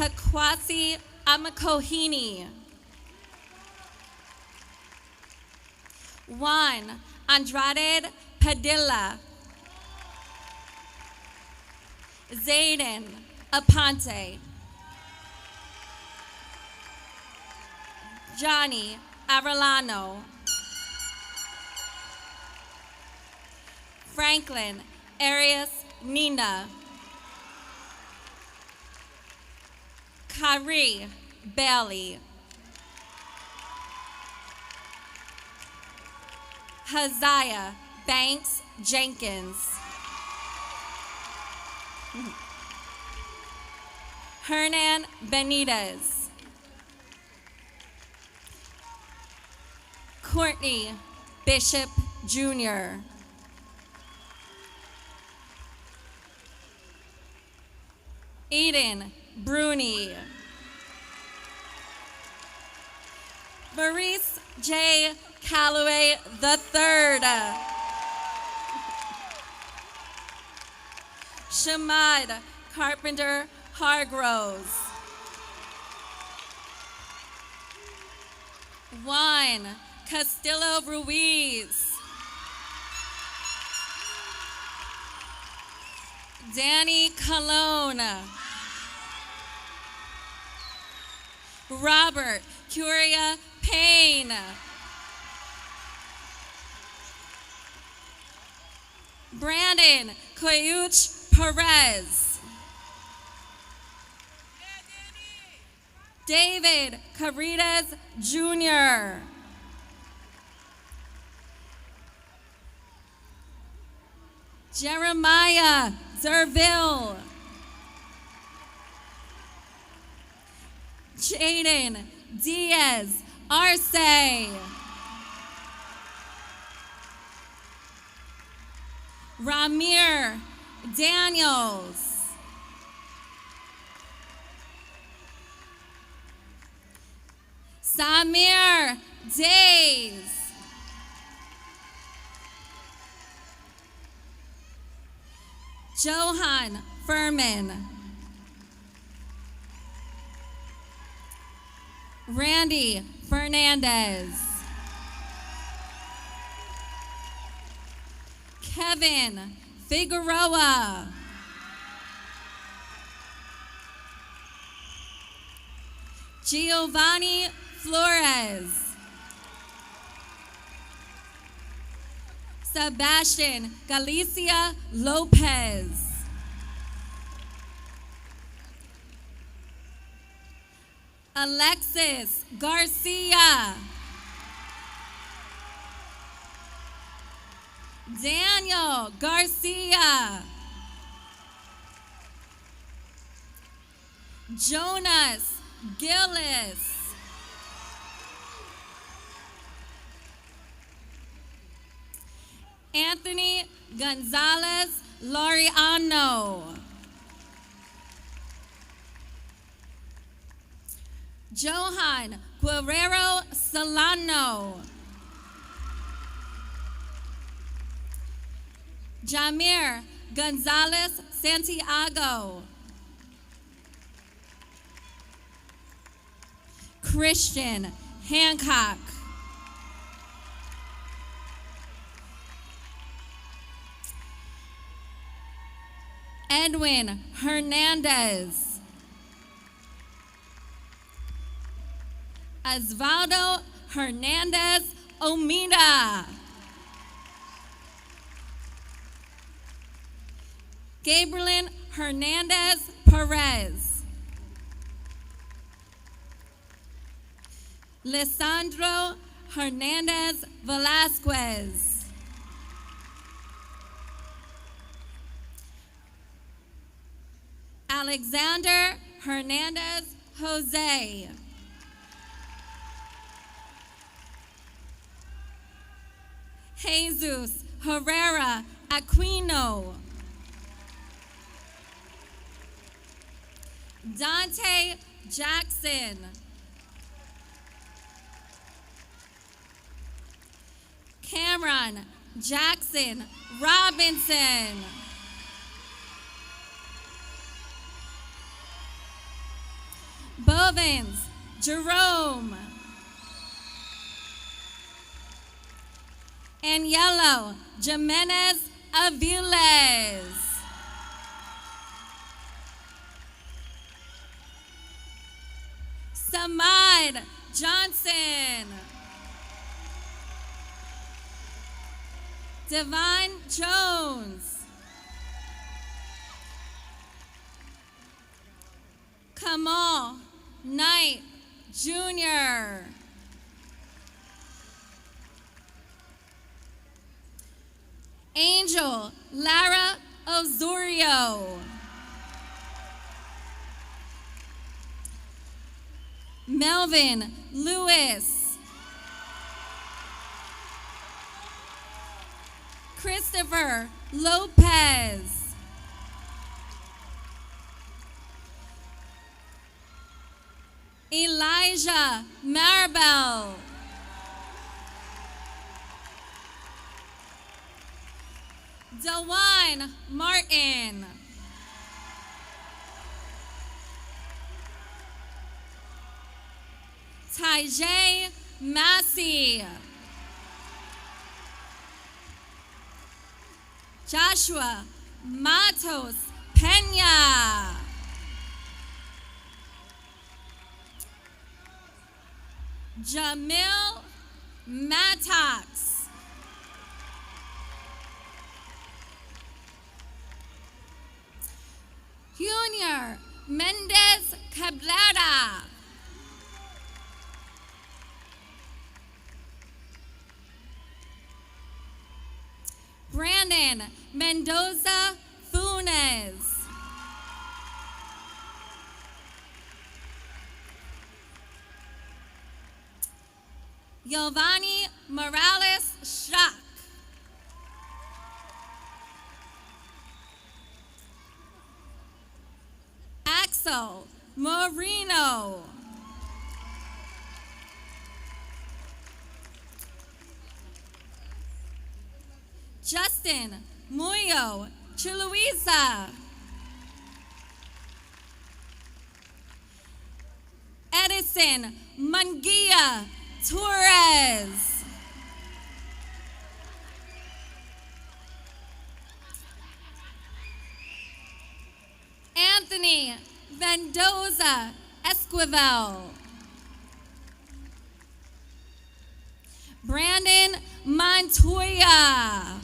Kakwasi Amakohini. Juan Andrade Padilla. Zayden Aponte. Johnny Arellano. Franklin Arias Nina. Kyrie Bailey. Haziah Banks Jenkins. Hernan Benitez. Courtney Bishop Jr. Eden Bruni. Maurice J. Calloway III. Shamad Carpenter Hargroves. Juan Castillo Ruiz. Danny Colon. Robert Curia Payne. Brandon Coyuch Perez. David Caritas Jr. Jeremiah Zerville. Jaden Diaz Arce. Ramir Daniels. Samir Days. Johan Furman. Randy Fernandez. Kevin Figueroa. Giovanni Flores. Sebastian Galicia Lopez. Alexis Garcia. Daniel Garcia. Jonas Gillis. Anthony Gonzalez Laureano. Johan Guerrero Solano. Jamir Gonzalez Santiago. Christian Hancock. Edwin Hernandez. Osvaldo Hernandez Omida. Gabrielin Hernandez Perez. Lisandro Hernandez Velasquez. Alexander Hernandez Jose. Jesus Herrera Aquino. Dante Jackson. Cameron Jackson Robinson. Bovins, Jerome. In yellow, Jimenez Aviles. Samad Johnson. Divine Jones. Kamal Knight Jr. Angel Lara Osorio. Melvin Lewis. Christopher Lopez. Elijah Maribel. Dewan Martin. Tajay Massey. Joshua Matos Pena. Jamil Mattox. Junior Mendez Cabrera. Brandon Mendoza Funes. Giovanni Morales Shock. Axel Moreno. Justin Muyo Chiluisa. Edison Munguia Torres. Anthony Mendoza Esquivel. Brandon Montoya.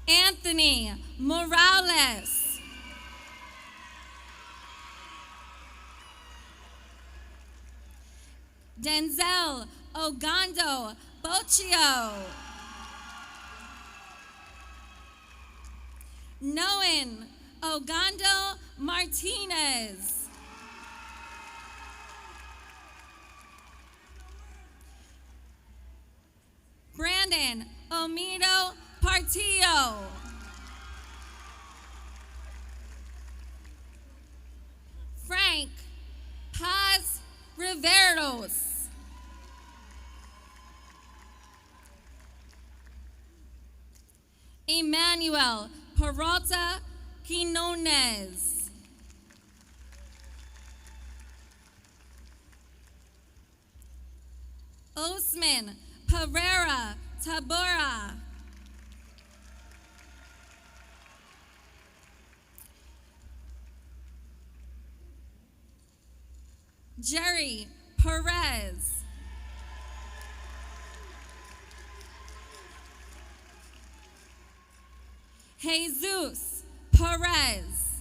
Anthony Morales. Denzel Ogando Bochio. Noen Ogando Martinez. Brandon Omido Partillo. Frank Paz Riveros. Emmanuel Peralta Quinones. Osman Pereira Tabora. Jerry Perez. Jesus Perez.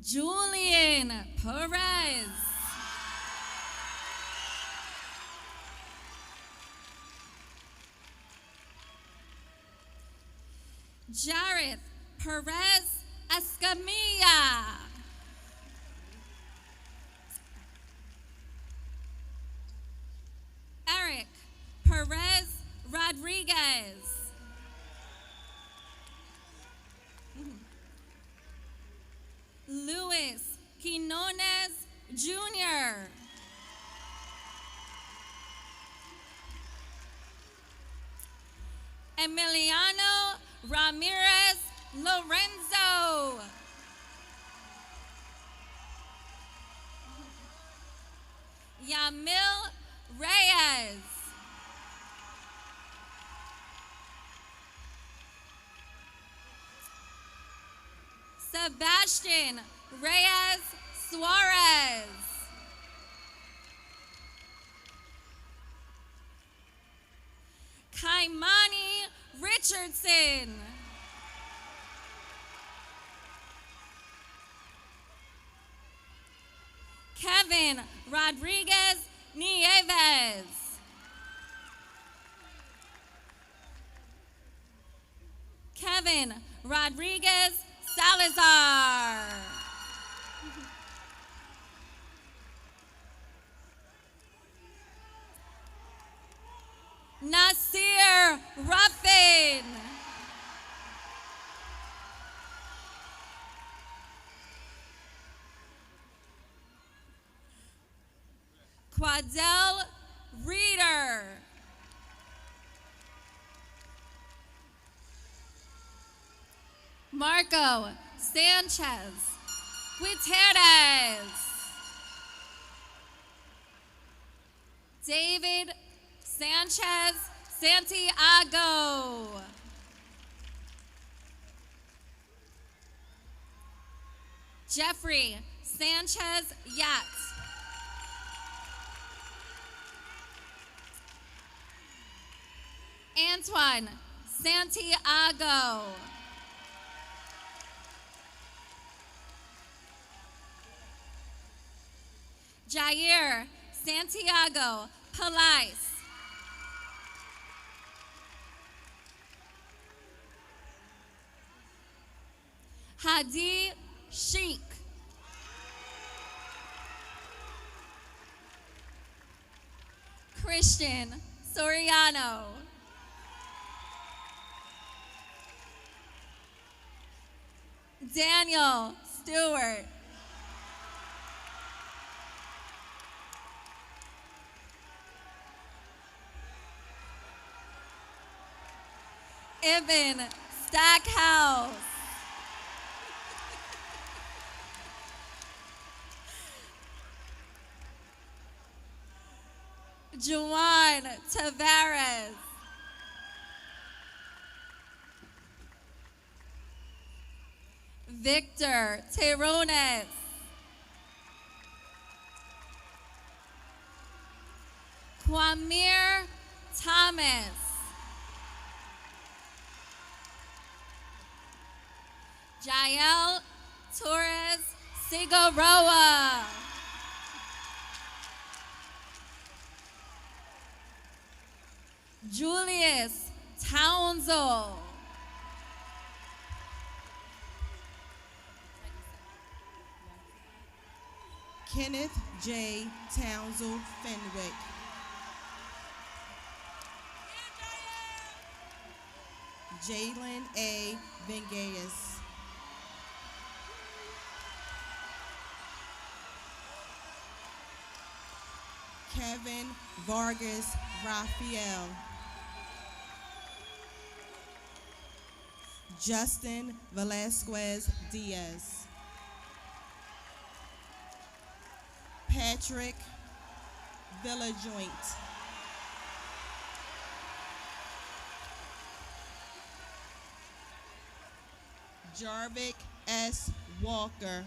Julian Perez. Jareth Perez Escamilla. Eric Perez Rodriguez. Luis Quinones Jr. Emiliano Ramirez Lorenzo. Yamil Reyes. Sebastian Reyes Suarez. Kaimani Richardson. Kevin Rodriguez Nieves. Kevin Rodriguez Salazar. Nasir Ruffin. Quadell Reeder. Marco Sanchez Gutierrez. David Sanchez Santiago. Jeffrey Sanchez Yatt. Antoine Santiago. Jair Santiago Palice. Hadi Sheik. Christian Soriano. Daniel Stewart. Evan Stackhouse. Juan Tavares. Victor Terones. Kwamir Thomas. Jael Torres Sigaroa. Julius Townsell. Kenneth J. Townsell Fenwick. Jalen A. Vengeas. Kevin Vargas Raphael. Justin Velasquez Diaz. Patrick Villajoint. Jarvik S. Walker.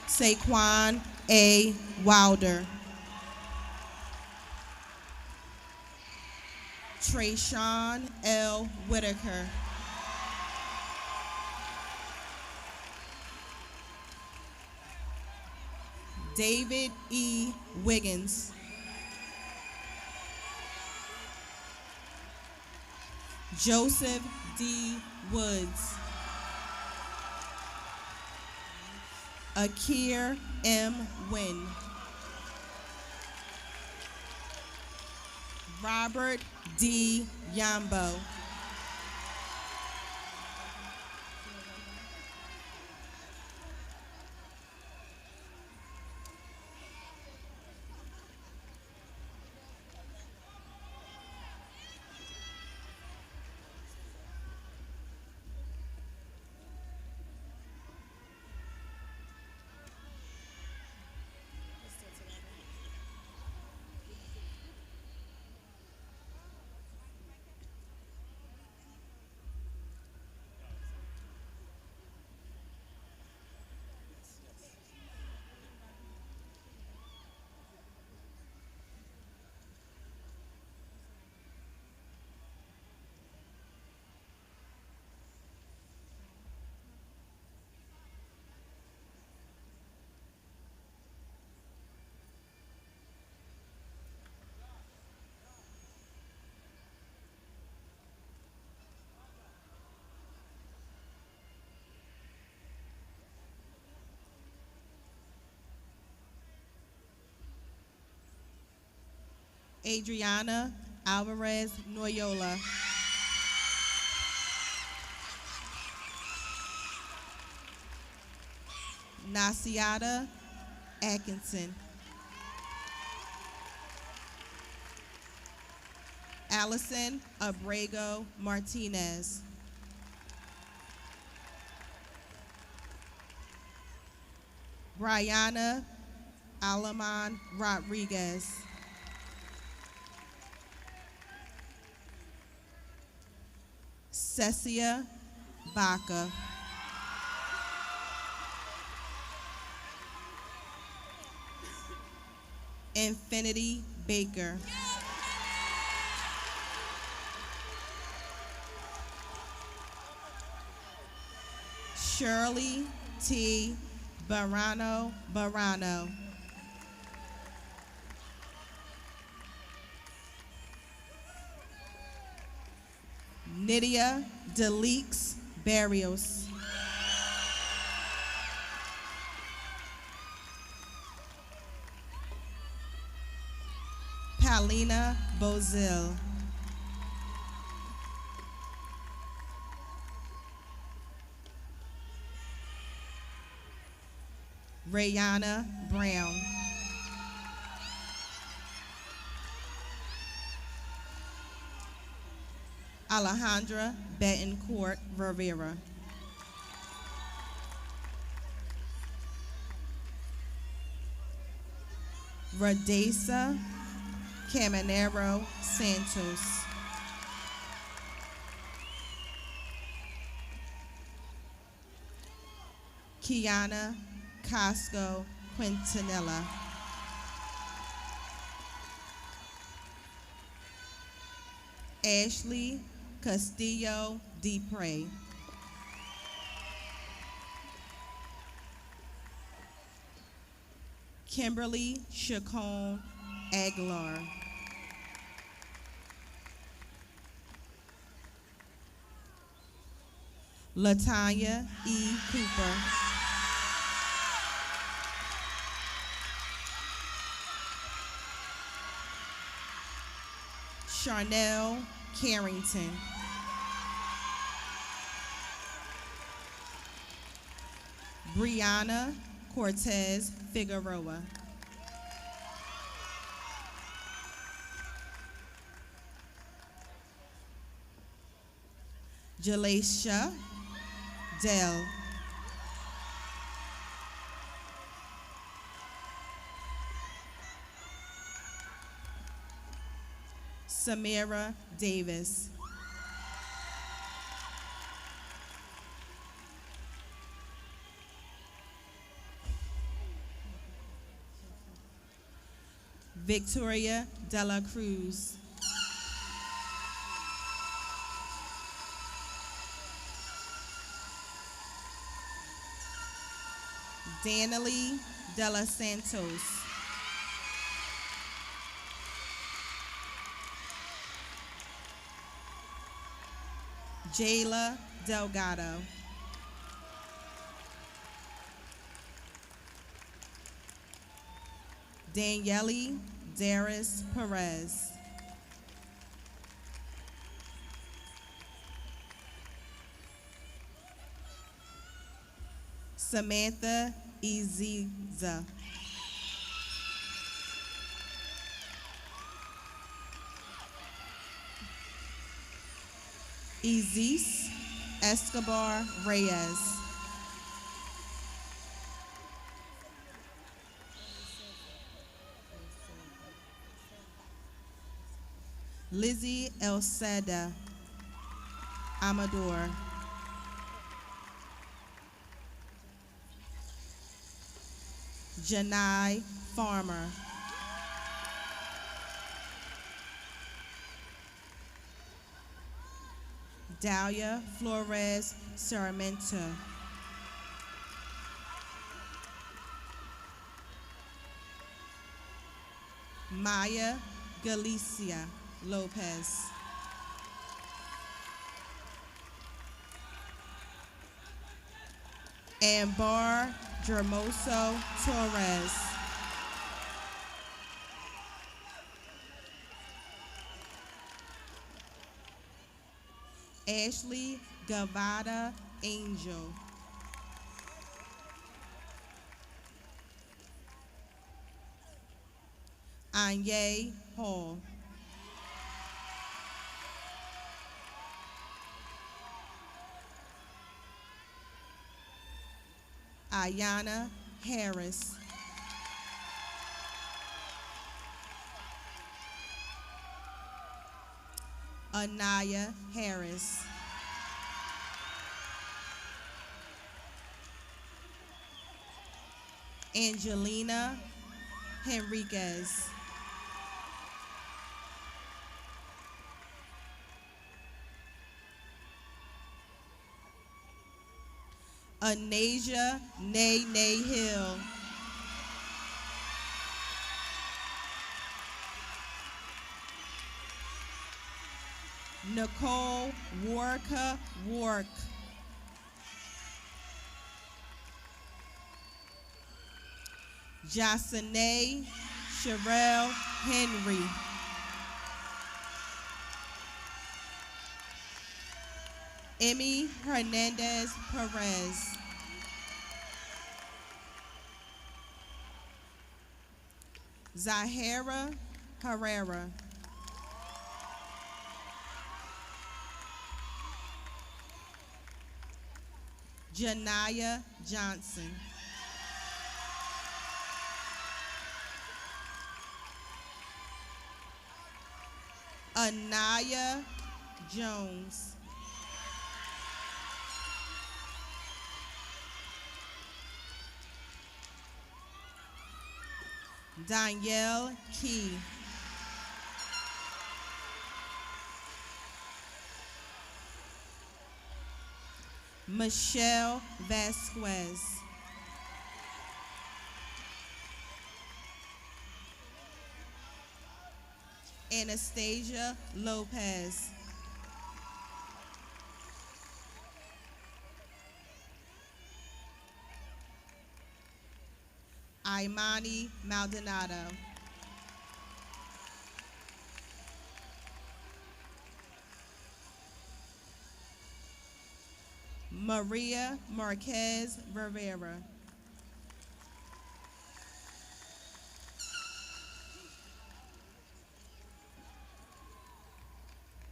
Saquon A. Wilder. Trayshawn L. Whitaker. David E. Wiggins. Joseph D. Woods. Akir M. Wynn. Robert D. Yambo. Adriana Alvarez Noyola. Nasiata Atkinson. Allison Abrego Martinez. Brianna Alaman Rodriguez. Cecia Baca. Infinity Baker. Shirley T. Barano. Nydia Delix Barrios. Palina Bozil. Rayana Brown. Alejandra Betancourt Rivera. Radesa Caminero Santos. Kiana Costco Quintanilla. Ashley Castillo Dupre. Kimberly Chacon Aguilar. Latanya E. Cooper. Charnel Carrington. Brianna Cortez Figueroa. Jalaisha Dell. Samira Davis. Victoria Dela Cruz. Daniely Dela Santos. Jayla Delgado. Daniele Darius Perez. Samantha Eziza. Izis Escobar Reyes. Lizzie Elseda Amador. Janai Farmer. Dalia Flores Sarmiento. Maya Galicia Lopez. Ambar Jermoso Torres. Ashley Gavada Angel. Anye Hall. Ayana Harris. Anaya Harris. Angelina Henriquez. Anasia Nay Hill. Nicole Warka Wark. Jasine Sherelle Henry. Emmy Hernandez Perez. Zahara Herrera. Janaya Johnson. Anaya Jones. Danielle Key. Michelle Vasquez. Anastasia Lopez. Imani Maldonado. Maria Marquez Rivera.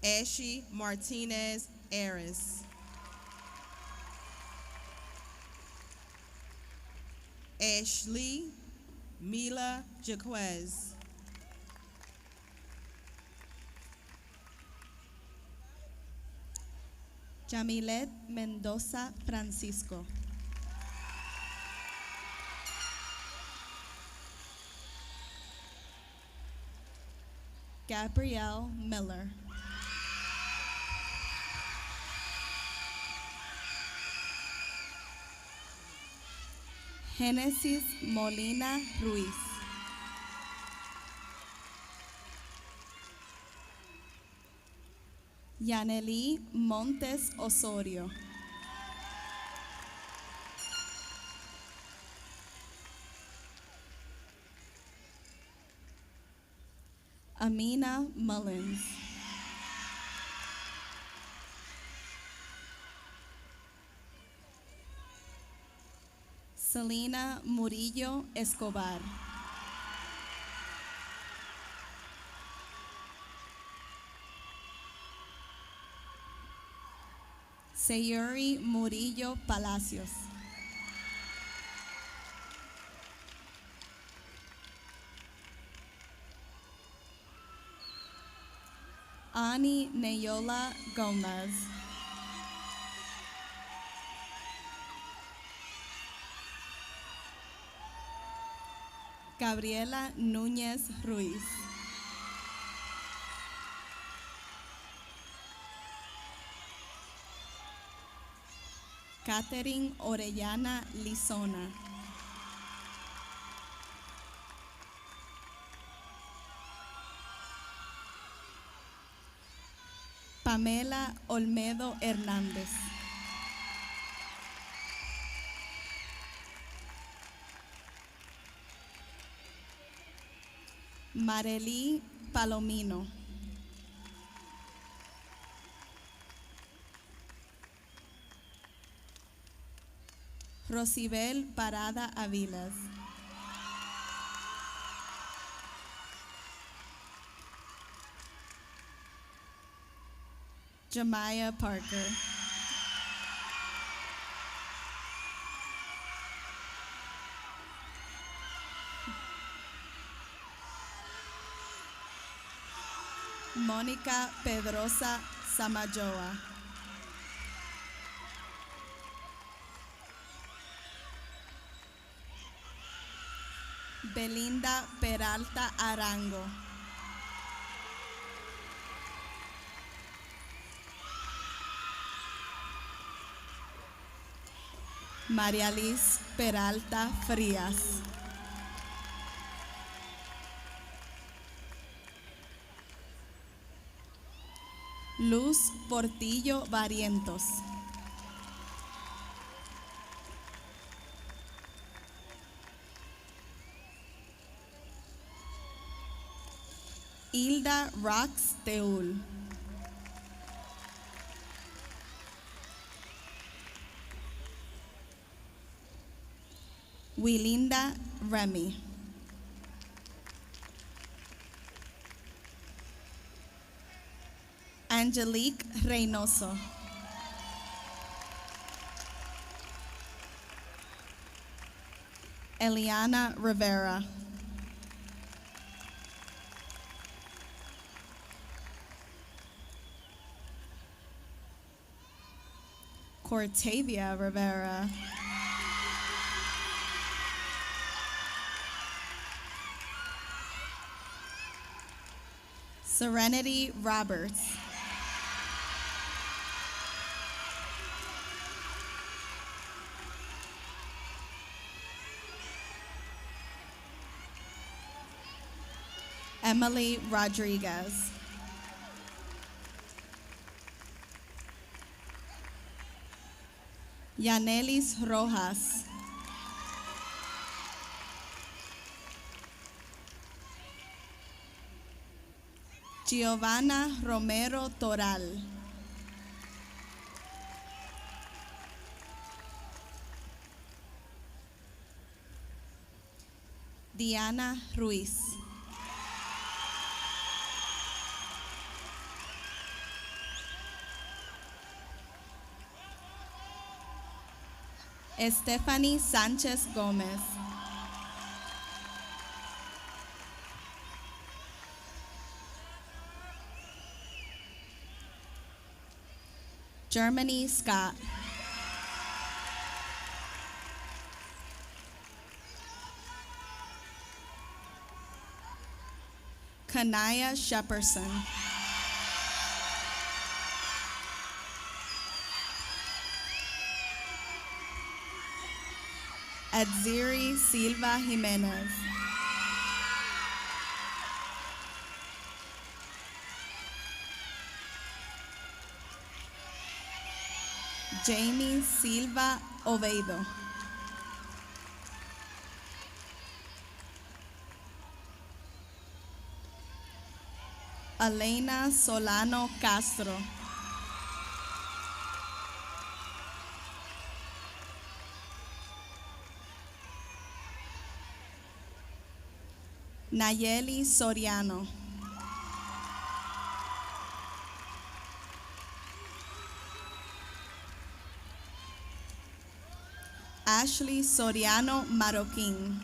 Ashley Martinez Aris. Ashley Mila Jaquez. Jamilet Mendoza Francisco. Gabrielle Miller. Genesis Molina Ruiz. Yaneli Montes Osorio. Amina Mullins. Selena Murillo Escobar. Sayuri Murillo Palacios. Ani Neyola Gomez. Gabriela Núñez Ruiz. Catherine Orellana Lizona. Pamela Olmedo Hernández. Marely Palomino. Rosibel Parada Aviles. Jemiah Parker. Mónica Pedrosa Samajoa. Belinda Peralta Arango. María Liz Peralta Frías. Luz Portillo Barrientos. Hilda Rox Teul. Wilinda Remy. Angelique Reynoso. Eliana Rivera. Cortavia Rivera. Serenity Roberts. Emily Rodriguez. Yanelis Rojas. Giovanna Romero Toral. Diana Ruiz. Stephanie Sánchez Gómez. Germany Scott. Kanaya Shepperson. Adziri Silva Jimenez. Jamie Silva Oveido. Elena Solano Castro. Nayeli Soriano. Ashley Soriano Marroquín.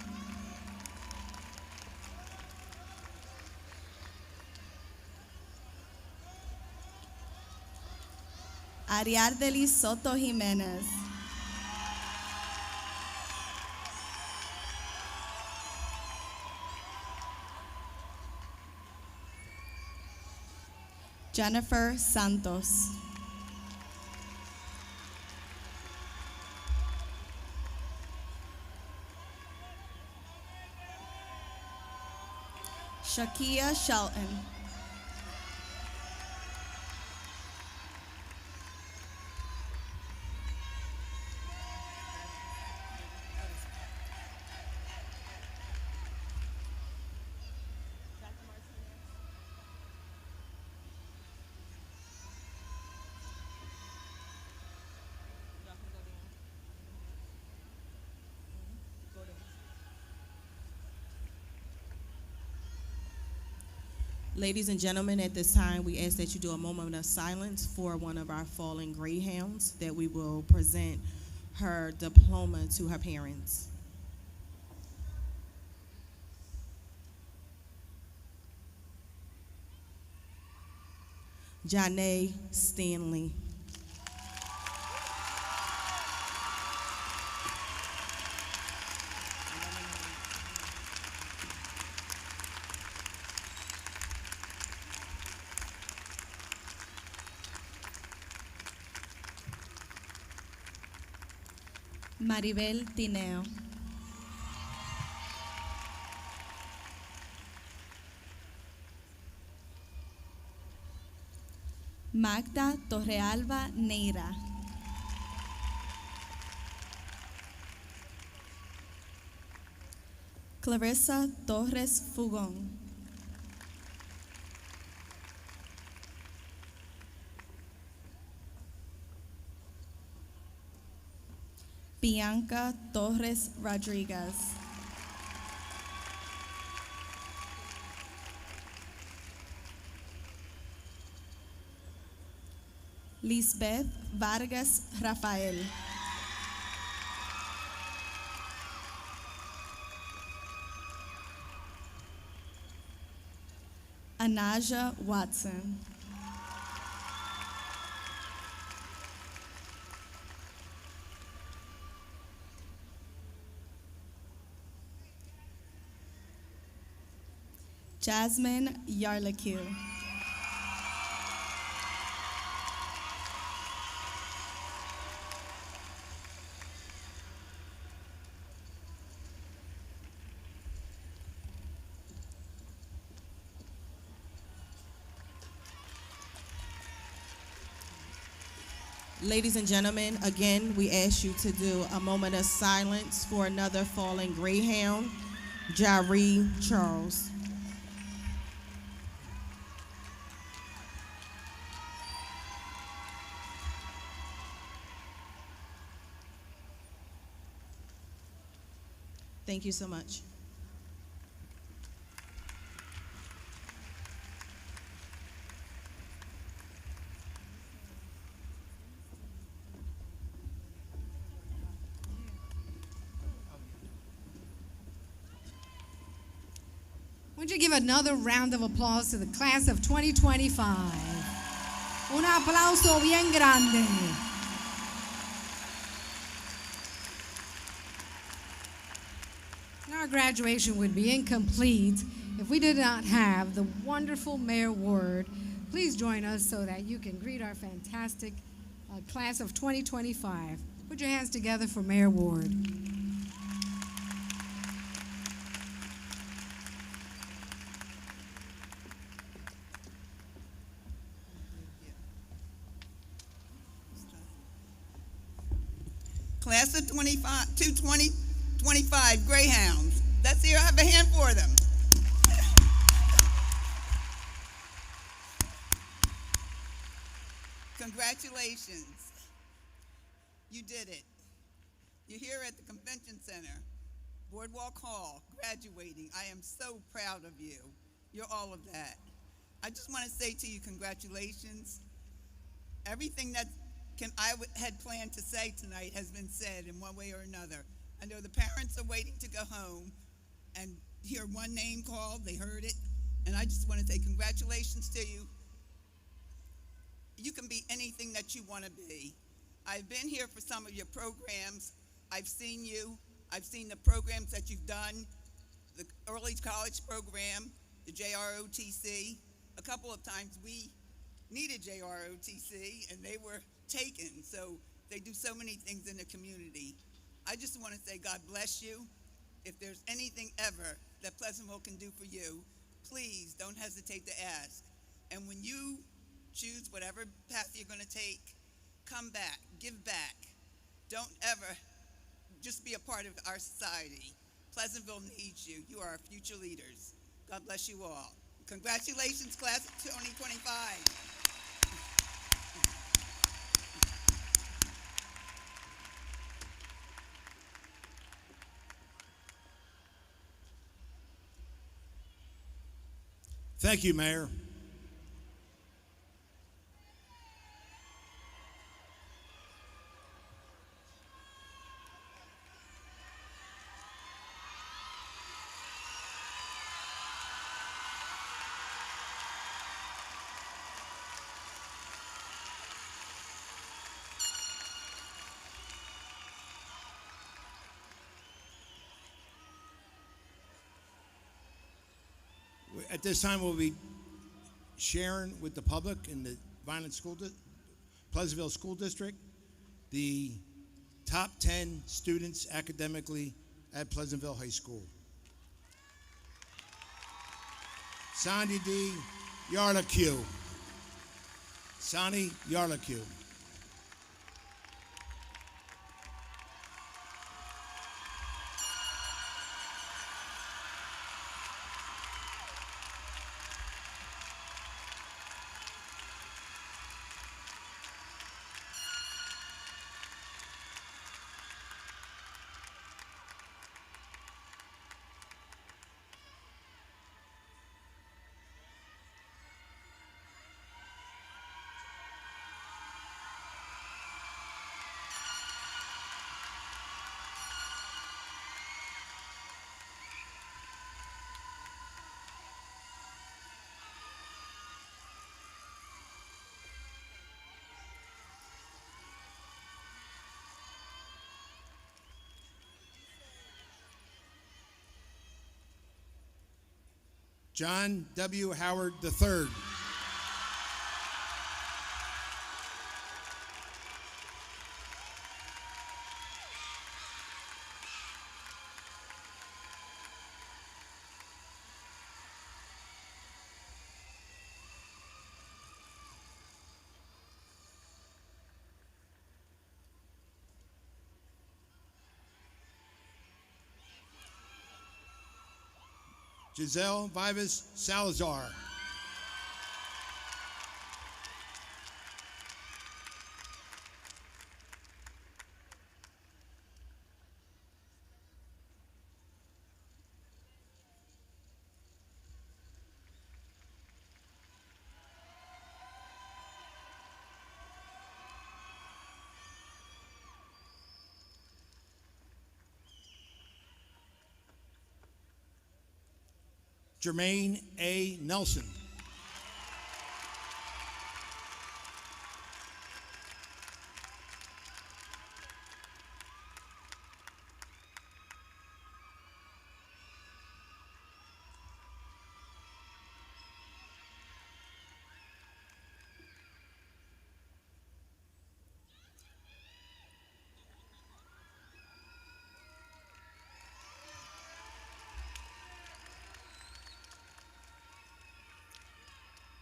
Ariadeli Soto Jiménez. Jennifer Santos. Shakia Shelton. Ladies and gentlemen, at this time, we ask that you do a moment of silence for one of our fallen Greyhounds that we will present her diploma to her parents. Janae Stanley. Maribel Tineo. Magda Torrealba Neira. Clarissa Torres Fugón. Bianca Torres Rodriguez. Lisbeth Vargas Rafael. Anaja Watson. Jasmine Yarlakew. Ladies and gentlemen, again, we ask you to do a moment of silence for another fallen Greyhound, Jaree Charles. Thank you so much. Would you give another round of applause to the class of 2025? Un aplauso bien grande. Our graduation would be incomplete if we did not have the wonderful Mayor Ward. Please join us so that you can greet our fantastic class of 2025. Put your hands together for Mayor Ward. Class of 2025 Greyhounds. Let's hear, have a hand for them. Congratulations. You did it. You're here at the Convention Center, Boardwalk Hall, graduating. I am so proud of you. You're all of that. I just want to say to you, congratulations. Everything that I had planned to say tonight has been said in one way or another. I know the parents are waiting to go home and hear one name called. They heard it. And I just want to say congratulations to you. You can be anything that you want to be. I've been here for some of your programs. I've seen you. I've seen the programs that you've done, the early college program, the JROTC. A couple of times we needed JROTC and they were taken. So they do so many things in the community. I just want to say God bless you. If there's anything ever that Pleasantville can do for you, please don't hesitate to ask. And when you choose whatever path you're going to take, come back, give back. Don't ever just be a part of our society. Pleasantville needs you. You are our future leaders. God bless you all. Congratulations, class of 2025. Thank you, Mayor. At this time, we'll be sharing with the public in the Pleasantville School District the top 10 students academically at Pleasantville High School. Sandy D. Yarlaque. Sonny Yarlaque. John W. Howard III. Giselle Vivas Salazar. Jermaine A. Nelson.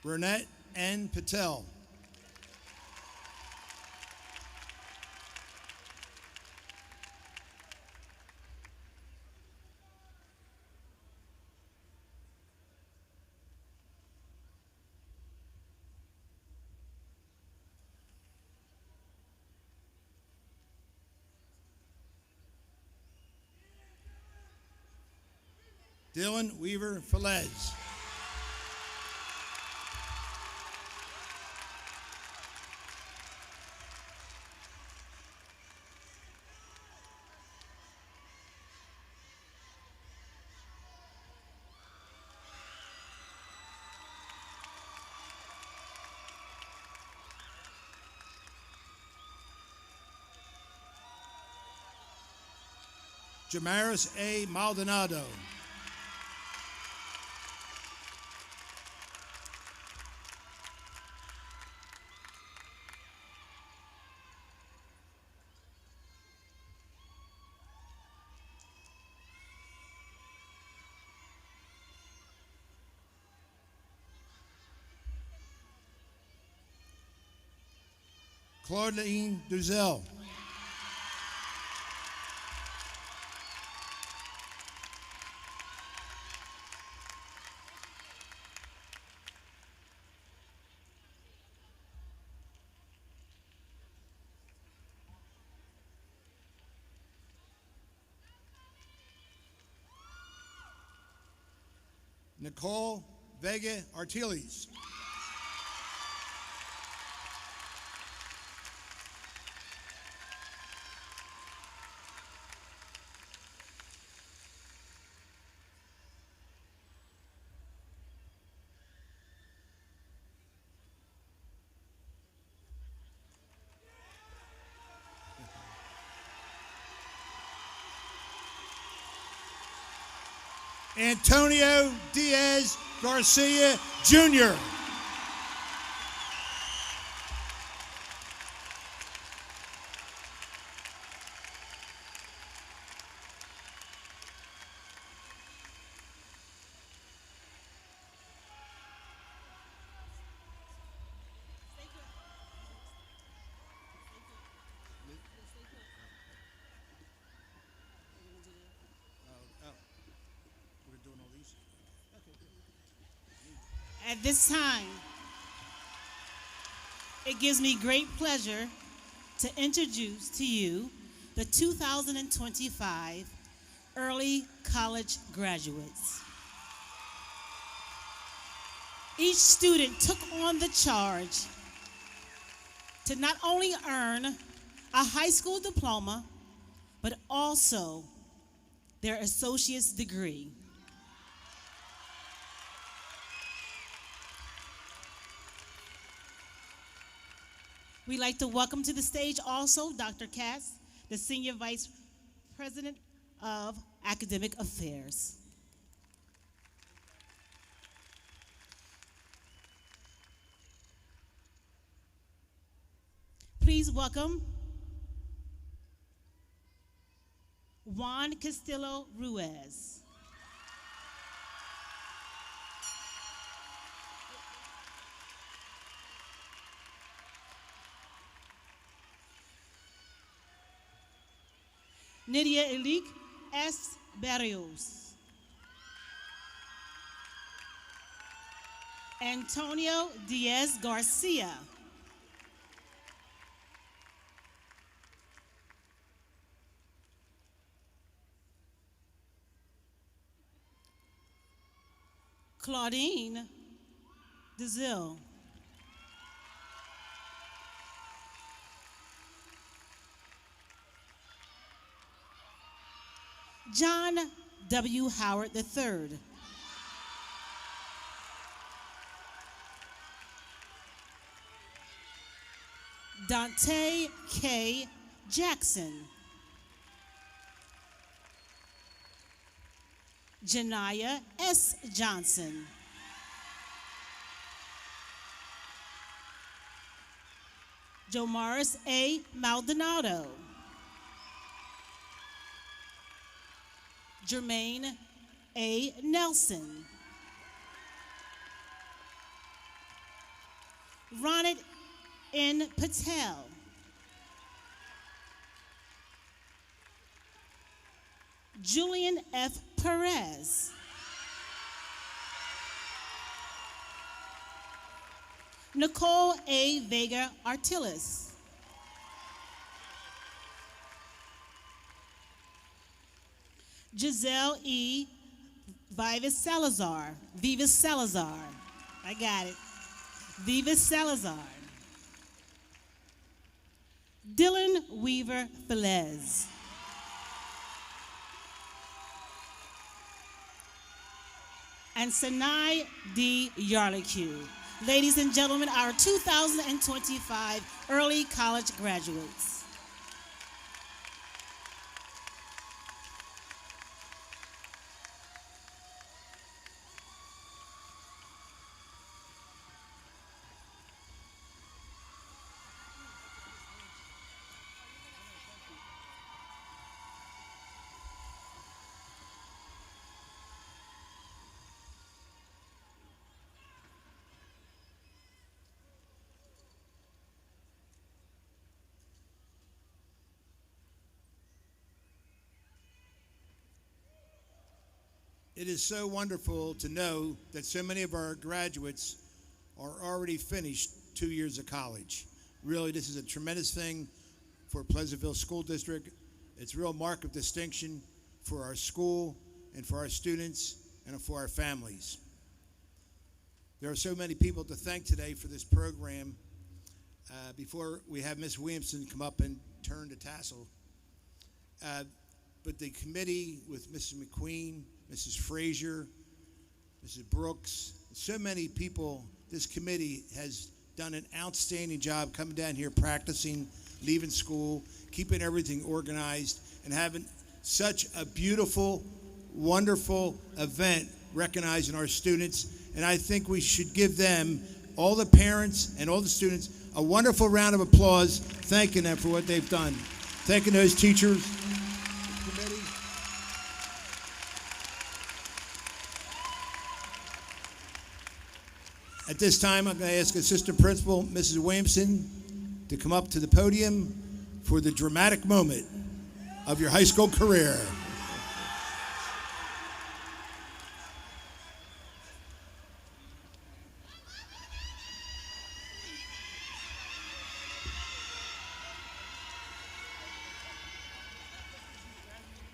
Burnett N. Patel. Dylan Weaver Felez. Jamaris A. Maldonado. Claudine Duzel. Nicole Vega Artiles. Antonio Diaz Garcia Jr. At this time, it gives me great pleasure to introduce to you the 2025 early college graduates. Each student took on the charge to not only earn a high school diploma, but also their associate's degree. We'd like to welcome to the stage also Dr. Cass, the Senior Vice President of Academic Affairs. Please welcome Juan Castillo Ruiz. Nydia Elik S. Barrios. Antonio Diaz Garcia. Claudine DeZille. John W. Howard III. Dante K. Jackson. Janaya S. Johnson. Jomaris A. Maldonado. Jermaine A. Nelson. Ronit N. Patel. Julian F. Perez. Nicole A. Vega Artiles. Giselle E. Vivas Salazar. Vivas Salazar. I got it. Vivas Salazar. Dylan Weaver Velez. And Sanai D. Yarlicue. Ladies and gentlemen, our 2025 early college graduates. It is so wonderful to know that so many of our graduates are already finished 2 years of college. Really, this is a tremendous thing for Pleasantville School District. It's a real mark of distinction for our school and for our students and for our families. There are so many people to thank today for this program. Before we have Ms. Williamson come up and turn the tassel, but the committee with Mrs. McQueen, Mrs. Frazier, Mrs. Brooks, so many people, this committee has done an outstanding job coming down here, practicing, leaving school, keeping everything organized, and having such a beautiful, wonderful event recognizing our students. And I think we should give them, all the parents and all the students, a wonderful round of applause, thanking them for what they've done. Thanking those teachers, the committee. At this time, I'm going to ask Assistant Principal Mrs. Williamson to come up to the podium for the dramatic moment of your high school career.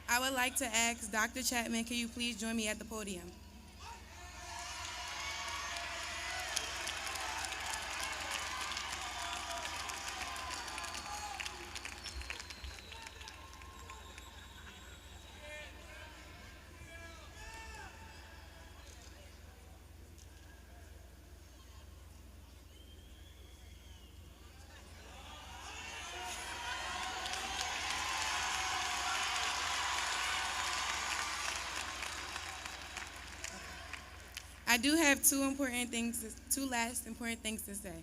I would like to ask Dr. Chapman, can you please join me at the podium? I do have two last important things to say.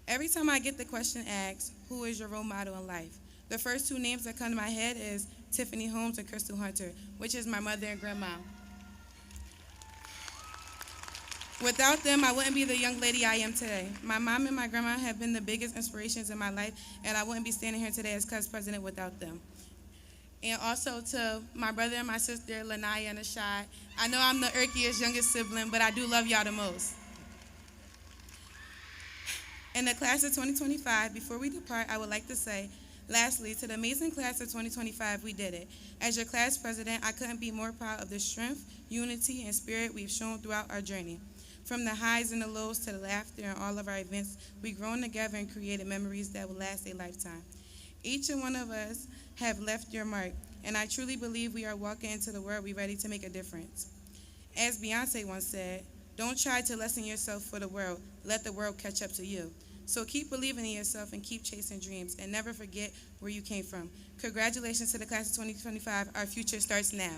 Every time I get the question asked, who is your role model in life? The first two names that come to my head is Tiffany Holmes and Crystal Hunter, which is my mother and grandma. Without them, I wouldn't be the young lady I am today. My mom and my grandma have been the biggest inspirations in my life, and I wouldn't be standing here today as class president without them. And also to my brother and my sister, Lanaya and Ashad. I know I'm the irkiest youngest sibling, but I do love y'all the most. In the class of 2025, before we depart, I would like to say, lastly, to the amazing class of 2025, we did it. As your class president, I couldn't be more proud of the strength, unity, and spirit we've shown throughout our journey. From the highs and the lows to the laughter in all of our events, we've grown together and created memories that will last a lifetime. Each and one of us have left your mark, and I truly believe we are walking into the world ready to make a difference. As Beyonce once said, don't try to lessen yourself for the world, let the world catch up to you. So keep believing in yourself and keep chasing dreams, and never forget where you came from. Congratulations to the class of 2025. Our future starts now.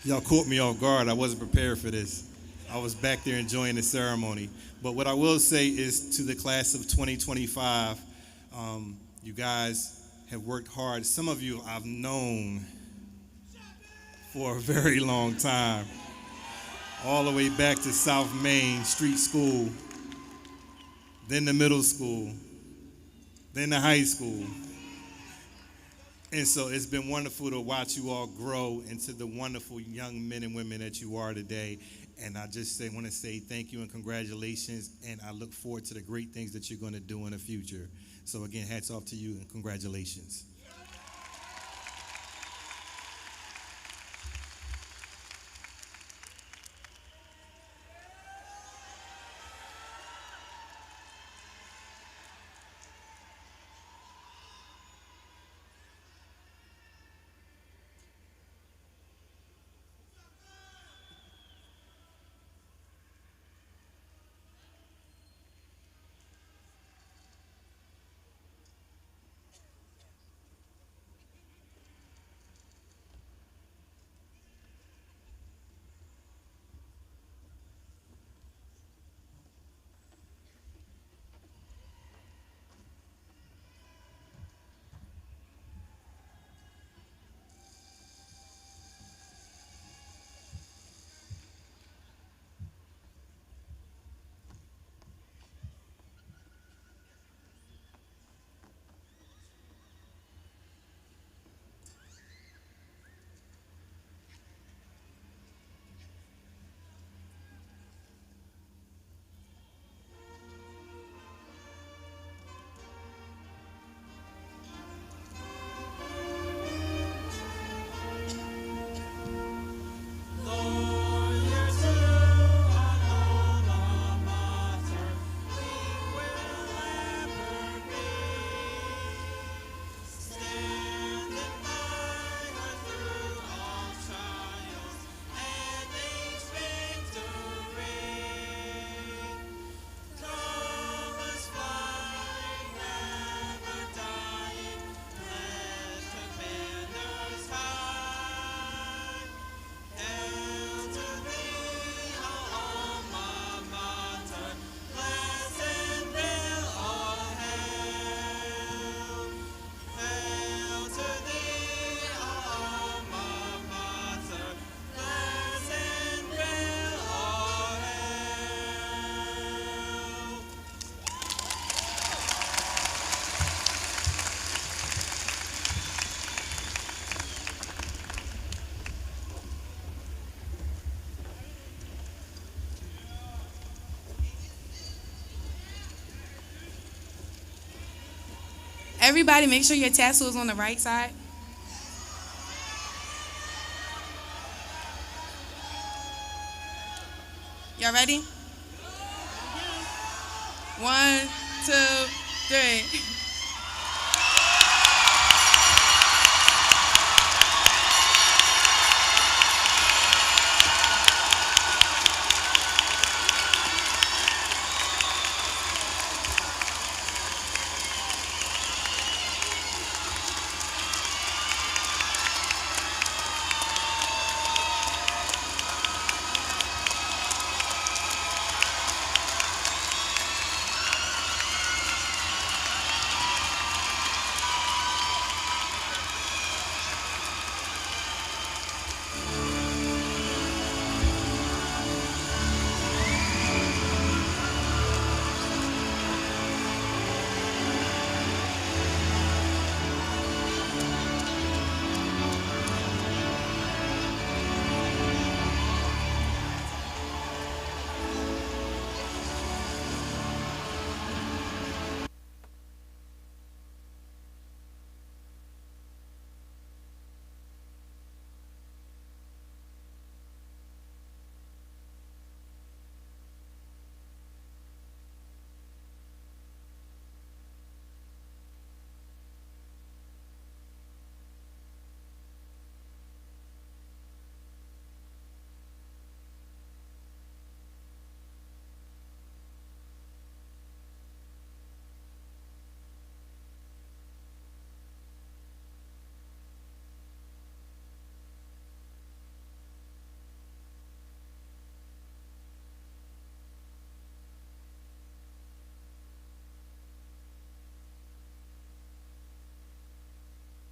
Y'all caught me off guard. I wasn't prepared for this. I was back there enjoying the ceremony. But what I will say is to the class of 2025, you guys have worked hard. Some of you I've known for a very long time, all the way back to South Main Street School, then the middle school, then the high school. And so it's been wonderful to watch you all grow into the wonderful young men and women that you are today. And I just want to say thank you and congratulations. And I look forward to the great things that you're going to do in the future. So again, hats off to you and congratulations. Everybody make sure your tassel is on the right side. Y'all ready? 1, 2, 3.